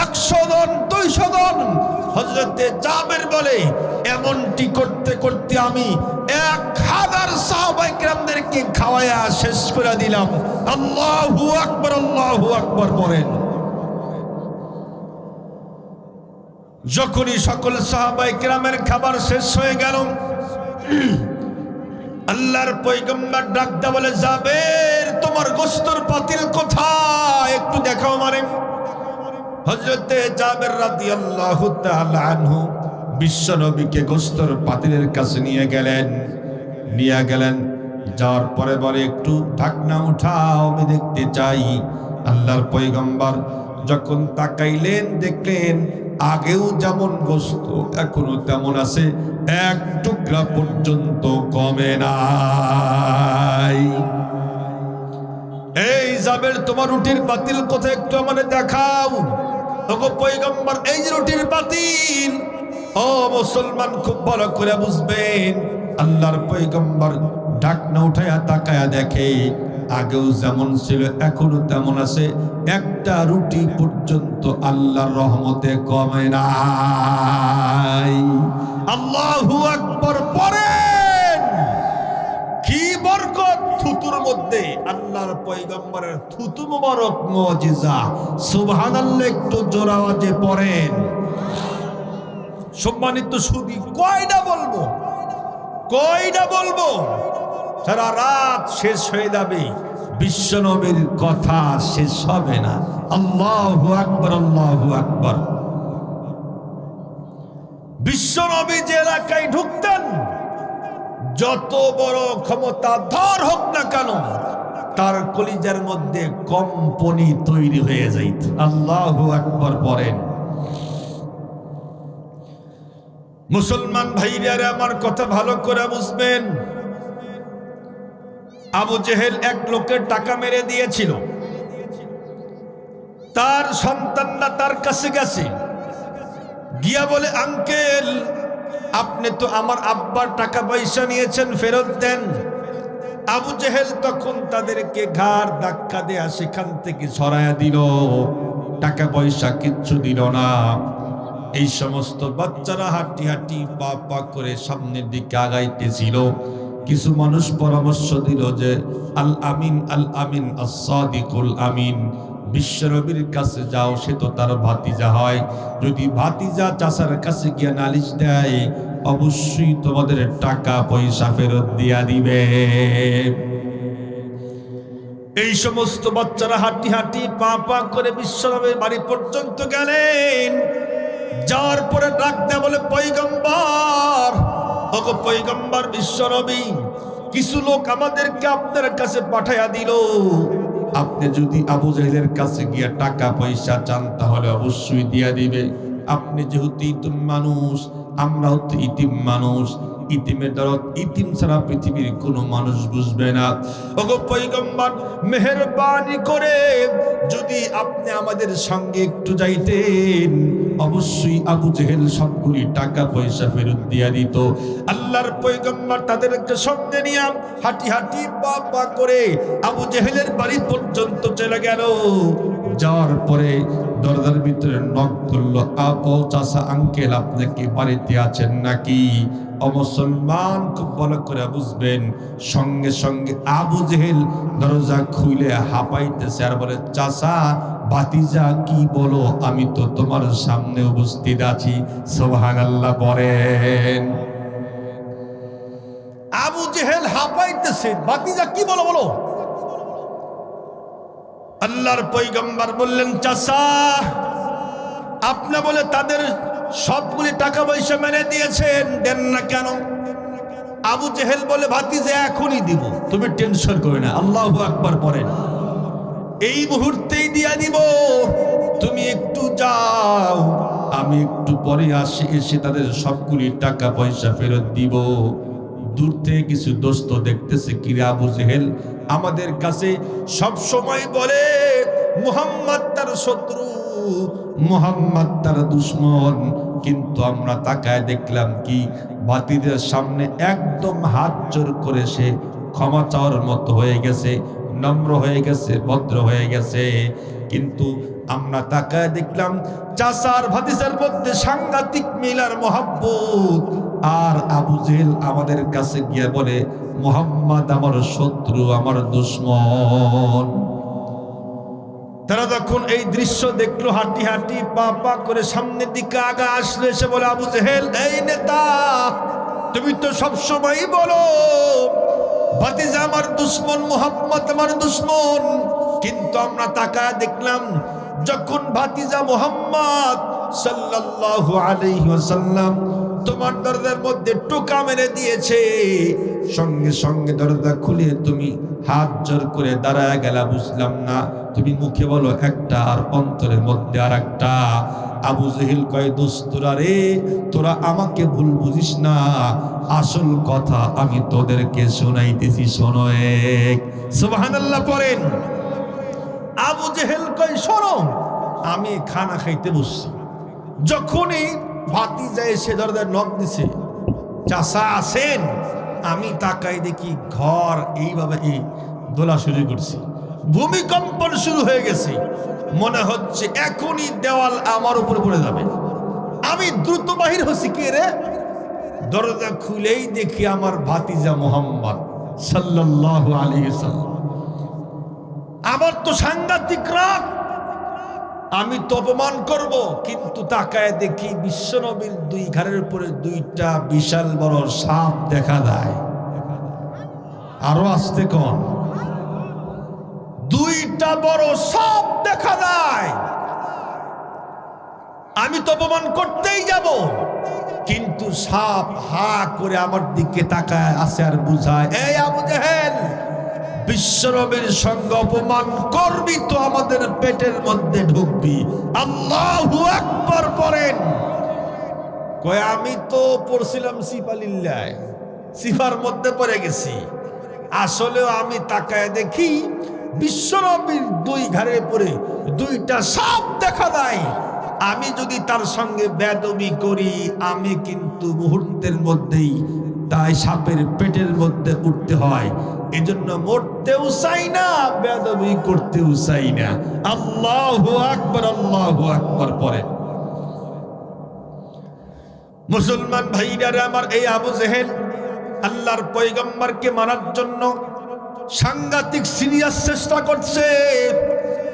100 জন, 200 জন। হযরতে জাবের বলে, এমনটি করতে করতে আমি 1000 সাহাবায়ে কেরামদেরকে খাওয়ায়া শেষ করে দিলাম। আল্লাহু আকবার, আল্লাহু আকবার বলেন। যখনই সকল সাহাবায়ে কেরামের খাবার শেষ হয়ে গেল, আল্লাহর পয়গম্বর ডাকতে বলে, জাবের তোমার গোশতের পাতিল কোথায়, একটু দেখাও আমারে। হযরতে জাবের রাদিয়াল্লাহু তাআলা আনহু বিশ্বনবীকে গোশতের পাতিলের কাছে নিয়ে গেলেন। যাওয়ার পরে বলে, একটু ঢাকনা উঠাও, আমি দেখতে চাই। আল্লাহর পয়গম্বর যখন তাকাইলেন, দেখলেন আগেও যেমন গোশত এখনো তেমন আছে, এক টুকরা পর্যন্ত কমে নাই। এই জাবের তোমার রুটির পাতিল কোথায়, একটু আমাদের দেখাও। ওগো পয়গম্বর, এই যে রুটির পাতিল। ও মুসলমান, খুব ভালো করে বুঝবেন, আল্লাহর পয়গম্বর ঢাকনা উঠায়া তাকায়া দেখে আগেও যেমন ছিল এখনো তেমন আছে, একটা রুটি পর্যন্ত আল্লাহর রহমতে কমে নাই। আল্লাহু আকবার পড়েন। কি বরকত থুতুর মধ্যে, আল্লাহর পয়গম্বরের থুতু মোবারক মুজিজা। সুবহানাল্লাহ, একটু জোর আওয়াজে পড়েন। সম্মানিত সুধী, কয়টা বলবো, সারা রাত শেষ হয়ে যাবে, বিশ্বনবীর কথা শেষ হবে না। আল্লাহু আকবার, আল্লাহু আকবার। বিশ্বনবী যে এলাকায় ঢুকতেন, যত বড় ক্ষমতাধর হোক না কেন, তার কলিজার মধ্যে কম্পনি তৈরি হয়ে যাইত। আল্লাহু আকবার পড়েন। মুসলমান ভাইরা আমার কথা ভালো করে বুঝবেন। আবু জেহেল এক লোকের টাকা মেরে দিয়েছিল। তার সন্তানরা তার কাছে গেছে, গিয়া বলে, আঙ্কেল, আপনি তো আমার আব্বার টাকা পয়সা নিয়েছেন, ফেরত দেন। আবু জেহেল তখন তাদেরকে ঘাড় ধাক্কা দেয়া সেখান থেকে সরাইয়া দিল, টাকা পয়সা কিচ্ছু দিল না। এই সমস্ত বাচ্চারা হাঁটি হাঁটি পা পা করে সামনের দিকে আগাইতেছিল। কিছু মানুষ পরামর্শ দিল যে আল আমিন আস-সাদিকুল আমিন, বিশ্বনবীর কাছে যাও, সে তো তার ভাতিজা হয়। যদি ভাতিজা চাচার কাছে গিয়ে নালিশ দেয়, অবশ্যই তোমাদের টাকা পয়সা ফেরত দিয়া দিবে। এই সমস্ত বাচ্চারা হাঁটি হাঁটি পা পা করে বিশ্বনবীর বাড়ি পর্যন্ত গেলেন। যাওয়ার পরে ডাক দেয়া বলে, পয়গম্বর, ওগো পয়গম্বর বিশ্বনবী, কিছু লোক আমাদেরকে আপনার কাছে পাঠাইয়া দিল। আপনি যদি আবু জাহেলের কাছে গিয়া টাকা পয়সা চান, তাহলে অবশ্যই দিয়া দিবে। আপনি যেহেতু ইতিম মানুষ, আমরাও তো ইতিম মানুষ, ইতিমের দরদ ইতিম ছাড়া পৃথিবীর কোনো মানুষ বুঝবে না। ওগো পয়গম্বর, মেহেরবানি করে যদি আপনি আমাদের সঙ্গে একটু যাইতেন, অবশ্যই আবু জেহেল সবগুলি টাকা পয়সা ফেরত দিয়া দিত। আল্লাহর পয়গম্বর তাদেরকে সঙ্গে নিয়ে হাঁটি হাঁটি পা পা করে আবু জেহেলের বাড়ি পর্যন্ত চলে গেল। যাওয়ার পরে দরজার ভিতরে নক করলো, আপু চাচা আঙ্কেল, আপনি কি বাড়িতে আছেন নাকি? অমুসলমান, খুব ভালো করে বুঝবেন, সঙ্গে সঙ্গে আবু জেহেল দরজা খুলে হাঁপাইতেছে আর বলে, চাচা ভাতিজা কি বলো, আমি তো তোমার সামনে উপস্থিত আছি। সুবহানাল্লাহ বলেন। আবু জেহেল হাঁপাইতেছে, ভাতিজা কি বলো বলো। আল্লাহর পয়গম্বর বললেন, চাচা আপনি বলে তাদের সবগুলি টাকা পয়সা মেরে দিয়েছেন, দেন না কেন? আবু জেহেল বলে, ভাতিজা এখনই দিব, তুমি টেনশন করো না। আল্লাহু আকবার পড়েন। এই মুহূর্তেই দিয়া দিব, তুমি একটু যাও, আমি একটু পরে আসি, এসে তাদের সবগুলি টাকা পয়সা ফেরত দিব। দূর থেকে কিছু দোস্ত দেখতেছে, কিরে আবু জেহেল আমাদের কাছে সব সময় বলে মুহাম্মদ তার শত্রু, মুহাম্মদ তার দুশমন, কিন্তু আমরা তাকায় দেখলাম কি ভাতিদের সামনে একদম হাত জোর করে সে ক্ষমা চাওয়ার মতো হয়ে গেছে, নম্র হয়ে গেছে, ভদ্র হয়ে গেছে। কিন্তু আমরা তাকায় দেখলাম চাচার ভাতিজার মধ্যে সাংঘাতিক মিলার মহব্বত। আর আবু জেহেল আমাদের কাছে গিয়ে বলে, মুহাম্মদ আমার শত্রু, আমার দুশমন। তারা যখন এই দৃশ্য দেখলো, হাঁটি হাঁটি পা পা করে সামনের দিকে আগা আসলে এসে বলে, আবু জেহেল, এই নেতা, তুমি তো সবসময়ই বলো ভাতিজা আমার দুশ্মন, মুহাম্মদ আমার দুশ্মন, কিন্তু আমরা তাকায় দেখলাম যখন ভাতিজা মুহাম্মদ সাল্লাল্লাহু আলাইহি ওয়াসাল্লাম তোমার দরজার মধ্যে টোকা মেরে দিয়েছে, সঙ্গে সঙ্গে দরজা খুলে তুমি হাত জোর করে দাঁড়ায় গেলা। বুঝলাম না, তুমি মুখে বলো একটা আর অন্তরের মধ্যে আর একটা। আবু জেহেল কয়, দোস্তরা রে, তোরা আমাকে ভুল বুঝিস না, আসল কথা আমি তোদেরকে শোনাইতেছি, শোনো। এক সুবহানাল্লাহ পড়েন। আবু জেহেল কয়, শোনো, আমি খানা খাইতে বসছি, যখনই ভাতিজা এসে দরজায় নক দিছে, চাচা আছেন, আমি তাকাই দেখি ঘর এইভাবে দোলা শুরু করছি, ভূমিকম্পন শুরু হয়ে গেছে, মনে হচ্ছে এখনই দেওয়াল আমার উপরে পড়ে যাবে। আমি দ্রুত বাহির হচ্ছি, কে রে? দরজা খুলেই দেখি আমার ভাতিজা মুহাম্মদ সাল্লাল্লাহু আলাইহি ওয়াসাল্লাম। আমার তো সাংঘাতিক রাগ, আমি তো অপমান করব, কিন্তু তাকায় দেখি বিশ্বনবীর দুই ঘাড়ের উপরে দুইটা বিশাল বড় সাপ দেখা যায়। আরো আসতে কোন, দুইটা বড় সাপ দেখা যায়। আমি তো অপমান করতেই যাব, কিন্তু সাপ হা করে আমার দিকে তাকায় আছে আর বুঝায়, এই আবু জেহেল, বিশ্বনবীর সঙ্গে অপমান করবি তো আমাদের পেটের মধ্যে ঢুকবি। আল্লাহু আকবার পড়েন। কয়, আমি তো পড়ছিলাম সিফালিল্লাহ, সিফার মধ্যে পড়ে গেছি। আসলেও আমি তাকায় দেখি বিশ্বনবীর দুই ঘাড়ে পড়ে দুইটা সাপ দেখা দেয়। আমি যদি তার সঙ্গে বেয়াদবি করি, আমি কিন্তু মুহূর্তের মধ্যেই তাই সাপের পেটের মধ্যে উঠতে হয়। এজন্য মরতেও চাই না, বেয়াদবি করতেও চাই না। আল্লাহু আকবার, আল্লাহু আকবার পড়ে। মুসলমান ভাইরা আমার, এই আবু জেহেল আল্লাহর পয়গম্বরকে মারার জন্য সাংঘাতিক সিরিয়াস চেষ্টা করছে,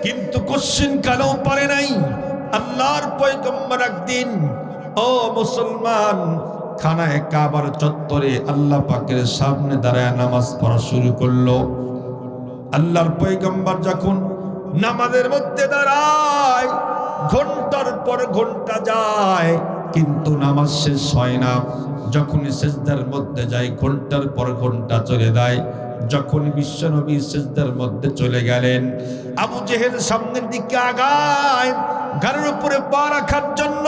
কিন্তু কোশ্চিন কালেও পারে নাই। আল্লাহর পয়গম্বর একদিন, ও মুসলমান, খানায় কাবার চত্বরে আল্লাহ পাকের সামনে দাঁড়ায় নামাজ পড়া শুরু করলো। আল্লাহর পয়গম্বর যখন নামাজের মধ্যে দাঁড়ায়, ঘন্টার পর ঘন্টা যায়, কিন্তু নামাজ শেষ হয় না। যখনই সিজদার মধ্যে যায়, ঘন্টার পর ঘন্টা চলে যায়। যখন বিশ্বনবী সিজদার মধ্যে চলে গেলেন, আবু জেহেল সামনের দিকে আগায় ঘাড়ের উপরে পা রাখার জন্য।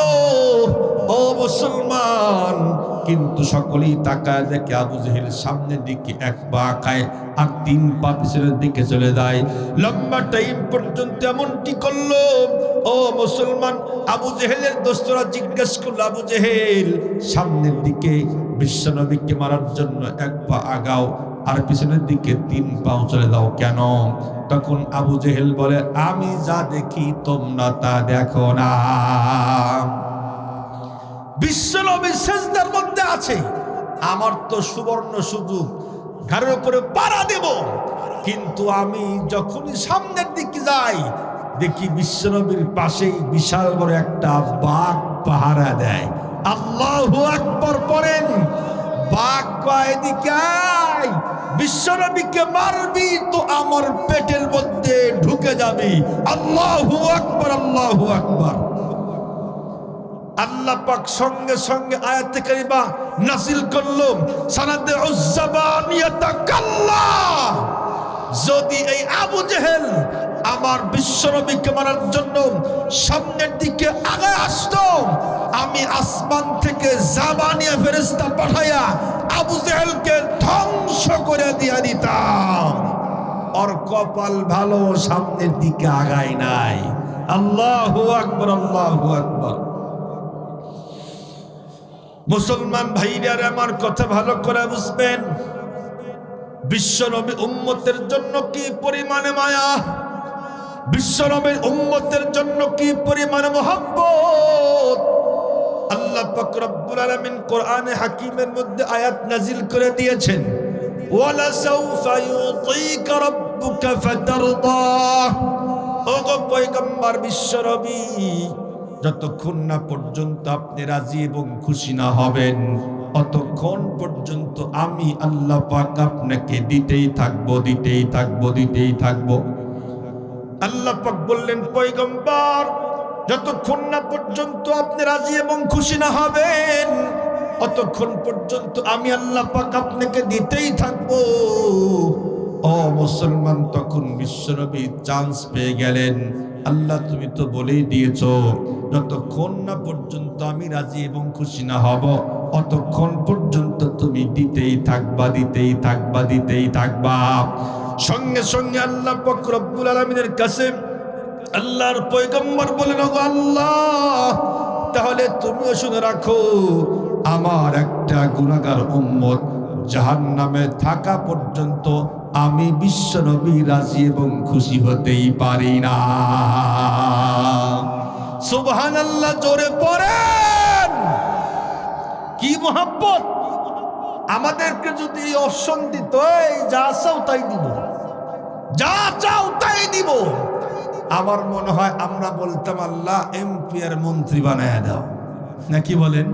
ও মুসলমান, কিন্তু সকলেই তাকায় দেখে আবু জেহেল সামনের দিকে এক পা খায় আর তিন পা পিছনের দিকে চলে যায়। লম্বা টাইম পর্যন্ত এমনটি করলো। ও মুসলমান, আবু জেহেলের দোস্তরা জিজ্ঞেস করলো, আবু জেহেল, সামনের দিকে বিশ্বনবীকে মারার জন্য এক পা আগাও আর পিছনের দিকে তিন পাও চলে দাও কেন? তখন আবু জেহেল বলে, আমি যা দেখি তোমরা তা দেখো না। বিশ্বনবী সিজদার মধ্যে আছে, আমার তো সুবর্ণ সুযোগ, ঘাড়ের উপরে পাড়া দেব, কিন্তু আমি যখনই সামনের দিকে যাই, দেখি বিশ্বনবীর পাশেই বিশাল বড় একটা বাঘ পাহারা দেয়। আল্লাহু আকবার পড়েন। বাঘ কয়, এদিকে আয়, বিশ্বনবীকে মারবি তো আমার পেটের মধ্যে ঢুকে যাবি। আল্লাহু আকবার, আল্লাহু আকবার। আল্লাহ পাক সঙ্গে সঙ্গে আয়াতে কারিমা নাযিল করল, সানাদে উজ্জাবানিয়াতা কাল্লা। যদি এই আবু জেহেল আমার বিশ্বনবীকে মারার জন্য সামনের দিকে আগায় আসতো, আমি আসমান থেকে জাবানিয়া ফেরেশতা পাঠাইয়া আবু জেহেলকে ধ্বংস করে দিয়া দিতাম। ওর কপাল ভালো, সামনের দিকে আগায় নাই। আল্লাহু আকবার, আল্লাহু আকবার। মুসলমান ভাইরা আমার, কথা ভালো করে বুঝবেন, বিশ্বনবী উম্মতের জন্য কি পরিমাণে মায়া, বিশ্বনবীর উম্মতের জন্য কি পরিমাণে মহব্বত। আল্লাহ পাক রব্বুল আলামিন কোরআনে হাকিমের মধ্যে আয়াত নাজিল করে দিয়েছেন, ওয়ালা সাউফা ইউতিকা রাব্বুকা ফাতারদা। ওগো পয়গম্বর বিশ্বনবী, যতক্ষণ না পর্যন্ত আপনি রাজি এবং খুশি না হবেন অতক্ষণ পর্যন্ত আমি আল্লাহ পাক আপনাকে দিতেই থাকবো, দিতেই থাকবো, দিতেই থাকবো। আল্লাহ পাক বললেন, পয়গম্বর যতক্ষণ না পর্যন্ত আপনি রাজি এবং খুশি না হবেন অতক্ষণ পর্যন্ত আমি আল্লাহ পাক আপনাকে দিতেই থাকবো। ও মুসলমান, তখন বিশ্বনবী চান্স পেয়ে গেলেন। আল্লাহ তুমি তো বলেই দিয়েছো যতক্ষণ না পর্যন্ত আমি রাজি এবং খুশি না হব অতক্ষণ পর্যন্ত তুমি দিতেই থাকবা, দিতেই থাকবা, দিতেই থাকবা। সঙ্গে সঙ্গে আল্লাহ পাক রব্বুল আলামিনের কাছে আল্লাহর পয়গম্বর বলেন, ওগো আল্লাহ, তাহলে তুমিও শুনে রাখো আমার একটা গুনাহগার উম্মত জাহান্নামে থাকা পর্যন্ত আমি বিশ্বনবী রাজি এবং খুশি হতেই পারি না। সুবহানাল্লাহ, জোরে পড়েন। কি মোহাব্বত! আমাদেরকে যদি অপশন দিত, এই যা চাও তাই দিব, যা চাও তাই দিব, আমার মনে হয় আমরা বলতাম আল্লাহ এমপি আর মন্ত্রী বানায় দাও। নাকি বলেন?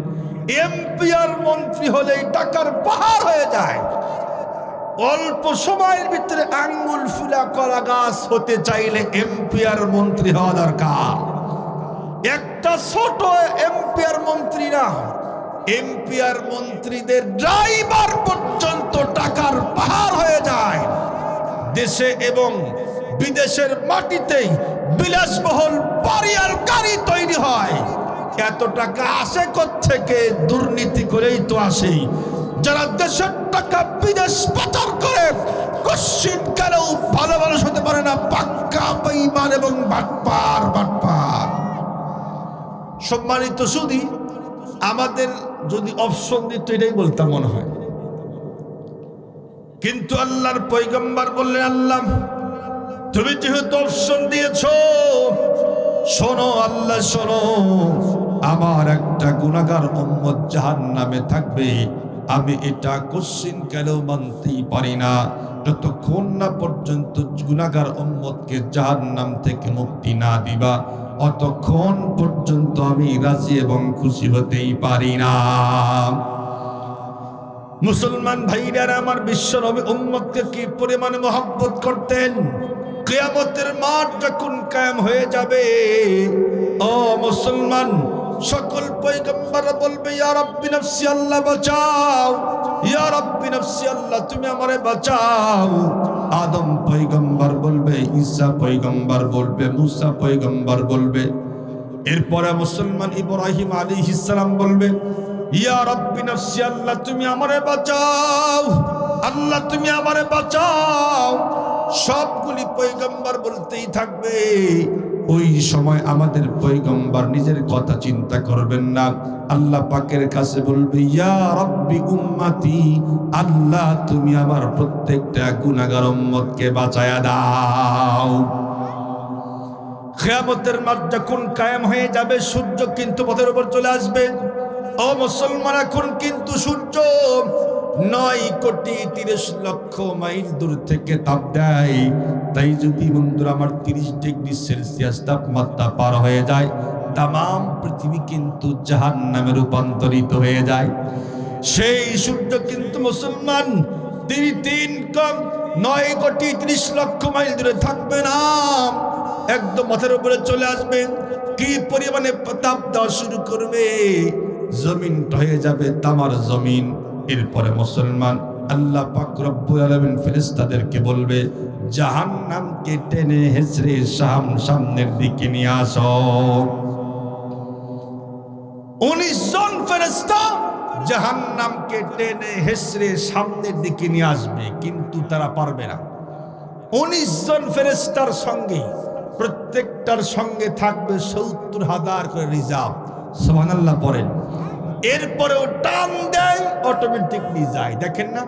এমপি আর মন্ত্রী হলেই টাকার পাহাড় হয়ে যায়। অল্প সময়ের ভিতরে আঙ্গুল ফুলা কলা গাছ হতে চাইলে এমপি আর মন্ত্রী হওয়া দরকার। একটা ছোট এমপি আর মন্ত্রী না, এমপি আর মন্ত্রীদের ড্রাইভার পর্যন্ত টাকার পাহাড় হয়ে যায়। দেশে এবং বিদেশের মাটিতেই বিলাসবহুল বাড়ি আর গাড়ি তৈরি হয়। এত টাকা আসে কোত্থেকে? দুর্নীতি করেই তো আসে। যারা দেশের টাকা বিদেশ পাচার করে কশ্চিন কালেও ভালো মানুষ হতে পারে না, পাক্কা বেঈমান এবং বাটপার, বাটপার। সম্মানিত সুধী, আমাদের যদি অপশন দিত এটাই বলতাম মনে হয়, কিন্তু আল্লাহর পয়গম্বর বললেন, আল্লাহ তুমি যেহেতু অপশন দিয়েছো, শোনো আল্লাহ শোনো, আমার একটা গুনাহগার উম্মত জাহান্নামে থাকবে, আমি এটা কোশ্চিন কালেও মানতেই পারি না। যতক্ষণ না পর্যন্ত গুনাহগার উম্মতকে জাহান্নাম থেকে মুক্তি না দিবা অতক্ষণ পর্যন্ত আমি রাজি এবং খুশি হতেই পারি না। মুসলমান ভাইরা আমার, বিশ্বনবী উম্মতকে কি পরিমাণে মহব্বত করতেন! কিয়ামতের মাঠ যখন কায়েম হয়ে যাবে, ও মুসলমান, সকল পয়গম্বর বলবে, ইয়া রাব্বি নফসি, আল্লাহ বাঁচাও, ইয়া রাব্বি নফসি, আল্লাহ তুমি আমারে বাঁচাও। আদম পয়গম্বর বলবে, ঈসা পয়গম্বর বলবে, মুসা পয়গম্বর বলবে। এরপরে মুসলমান ইব্রাহিম আলাইহিস সালাম বলবে, ইয়া রাব্বি নফসি, আল্লাহ তুমি আমারে বাঁচাও, আল্লাহ তুমি আমারে বাঁচাও। সবগুলি পয়গম্বর বলতেই থাকবে। ওই সময় আমাদের পয়গম্বর নিজের কথা চিন্তা করবেন না, আল্লাহ পাকের কাছে বলবে, ইয়া রাব্বি উম্মতি, আল্লাহ তুমি আমার প্রত্যেকটা গুনাহগার উম্মতকে বাঁচায়া দাও। কিয়ামতের মাঠ যখন কায়েম হয়ে যাবে, সূর্য কিন্তু পথের উপর চলে আসবে। ও মুসলমান, এখন কিন্তু সূর্য 9,30,00,000 মাইল দূর থেকে তাপ দেয়। তাই যদি বন্ধুরা আমার 30 ডিগ্রি সেলসিয়াস তাপমাত্রা পার হয়ে যায়, তাম পৃথিবী কিন্তু জাহান্নামে রূপান্তরিত হয়ে যায়। সেই সূর্য কিন্তু মুসলমান 9,30,00,000 মাইল দূরে থাকবে না, একদম মাথার উপরে চলে আসবে। কি পরিমাণে তাপ দেওয়া শুরু করবে, জমিনটা হয়ে যাবে তামার জমিন। এরপরে মুসলমান আল্লাহ পাক রব্বুল আলামিন ফেরেশতাদেরকে বলবে, জাহান্নামকে টেনে হেঁচড়ে সামনের দিকে নিয়ে আসো। 19 জন ফেরেশতা জাহান্নামকে টেনে হেঁচড়ে সামনের দিকে নিয়ে আসবে, কিন্তু তারা পারবে না। 19 জন ফেরেশতার সঙ্গে প্রত্যেকটার সঙ্গে থাকবে 70,000 করে রিজার্ভ। সুবহানাল্লাহ পড়েন। এরপরেও টান দেয়, অটোমেটিকলি যায়। দেখেন না,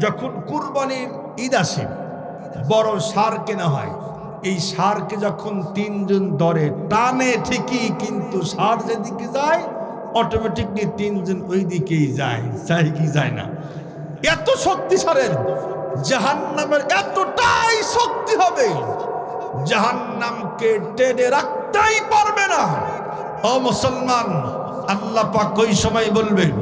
যখন কুরবানির ঈদ আসে, বড় সার কেনা হয়, এই সারকে যখন 3 জন ধরে টানে ঠিকই, কিন্তু সার যেদিকে যায় অটোমেটিকলি 3 জন ওই দিকেই যায়। যায় কি যায় না? এত শক্তি সারের, জাহান্নামের এতটাই শক্তি হবে জাহান্নামকে টেনে রাখতেই পারবে না। ও মুসলমান, আল্লাহ পাক ওই সময় বলবেন,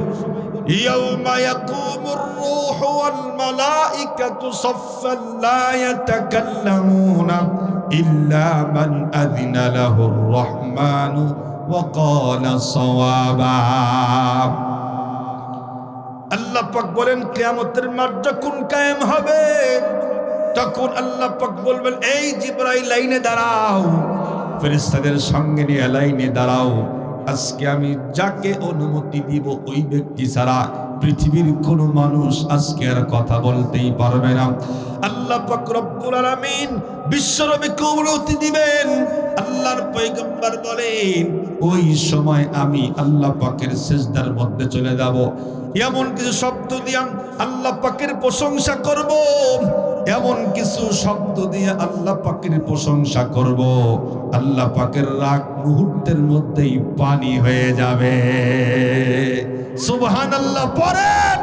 ইয়াউমা ইয়াকুমুর রূহু ওয়াল মালাইকাতু সাফফান লা ইয়াতাকাল্লামুনা ইল্লা মান আযিনা লাহুর রাহমানু ওয়া ক্বালা সাওয়াবা। আল্লাহ পাক বলেন, কিয়ামতের মাঠ যখন কায়েম হবে তখন আল্লাহ পাক বলবেন, এই জিবরাইল লাইনে দাঁড়াও, ফেরেশতাদের সঙ্গে নিয়ে লাইনে দাঁড়াও। আজকে আমি যাকে অনুমতি দিব ওই ব্যক্তি ছাড়া পৃথিবীর কোন মানুষ আজকে আর কথা বলতেই পারবে না। আল্লাহ পাক রব্বুল আলামিন বিশ্বনবীকে অনুমতি দিবেন। আল্লাহর পয়গম্বর বলেন, ওই সময় আমি আল্লাহ পাকের সিজদার মধ্যে চলে যাব, এমন কিছু শব্দ দিয়ে আল্লাহ পাকের প্রশংসা করব, এমন কিছু শব্দ দিয়ে আল্লাহ পাকের প্রশংসা করব, আল্লাহ পাকের রাগ মুহূর্তের মধ্যেই পানি হয়ে যাবে। সুবহানাল্লাহ পড়েন।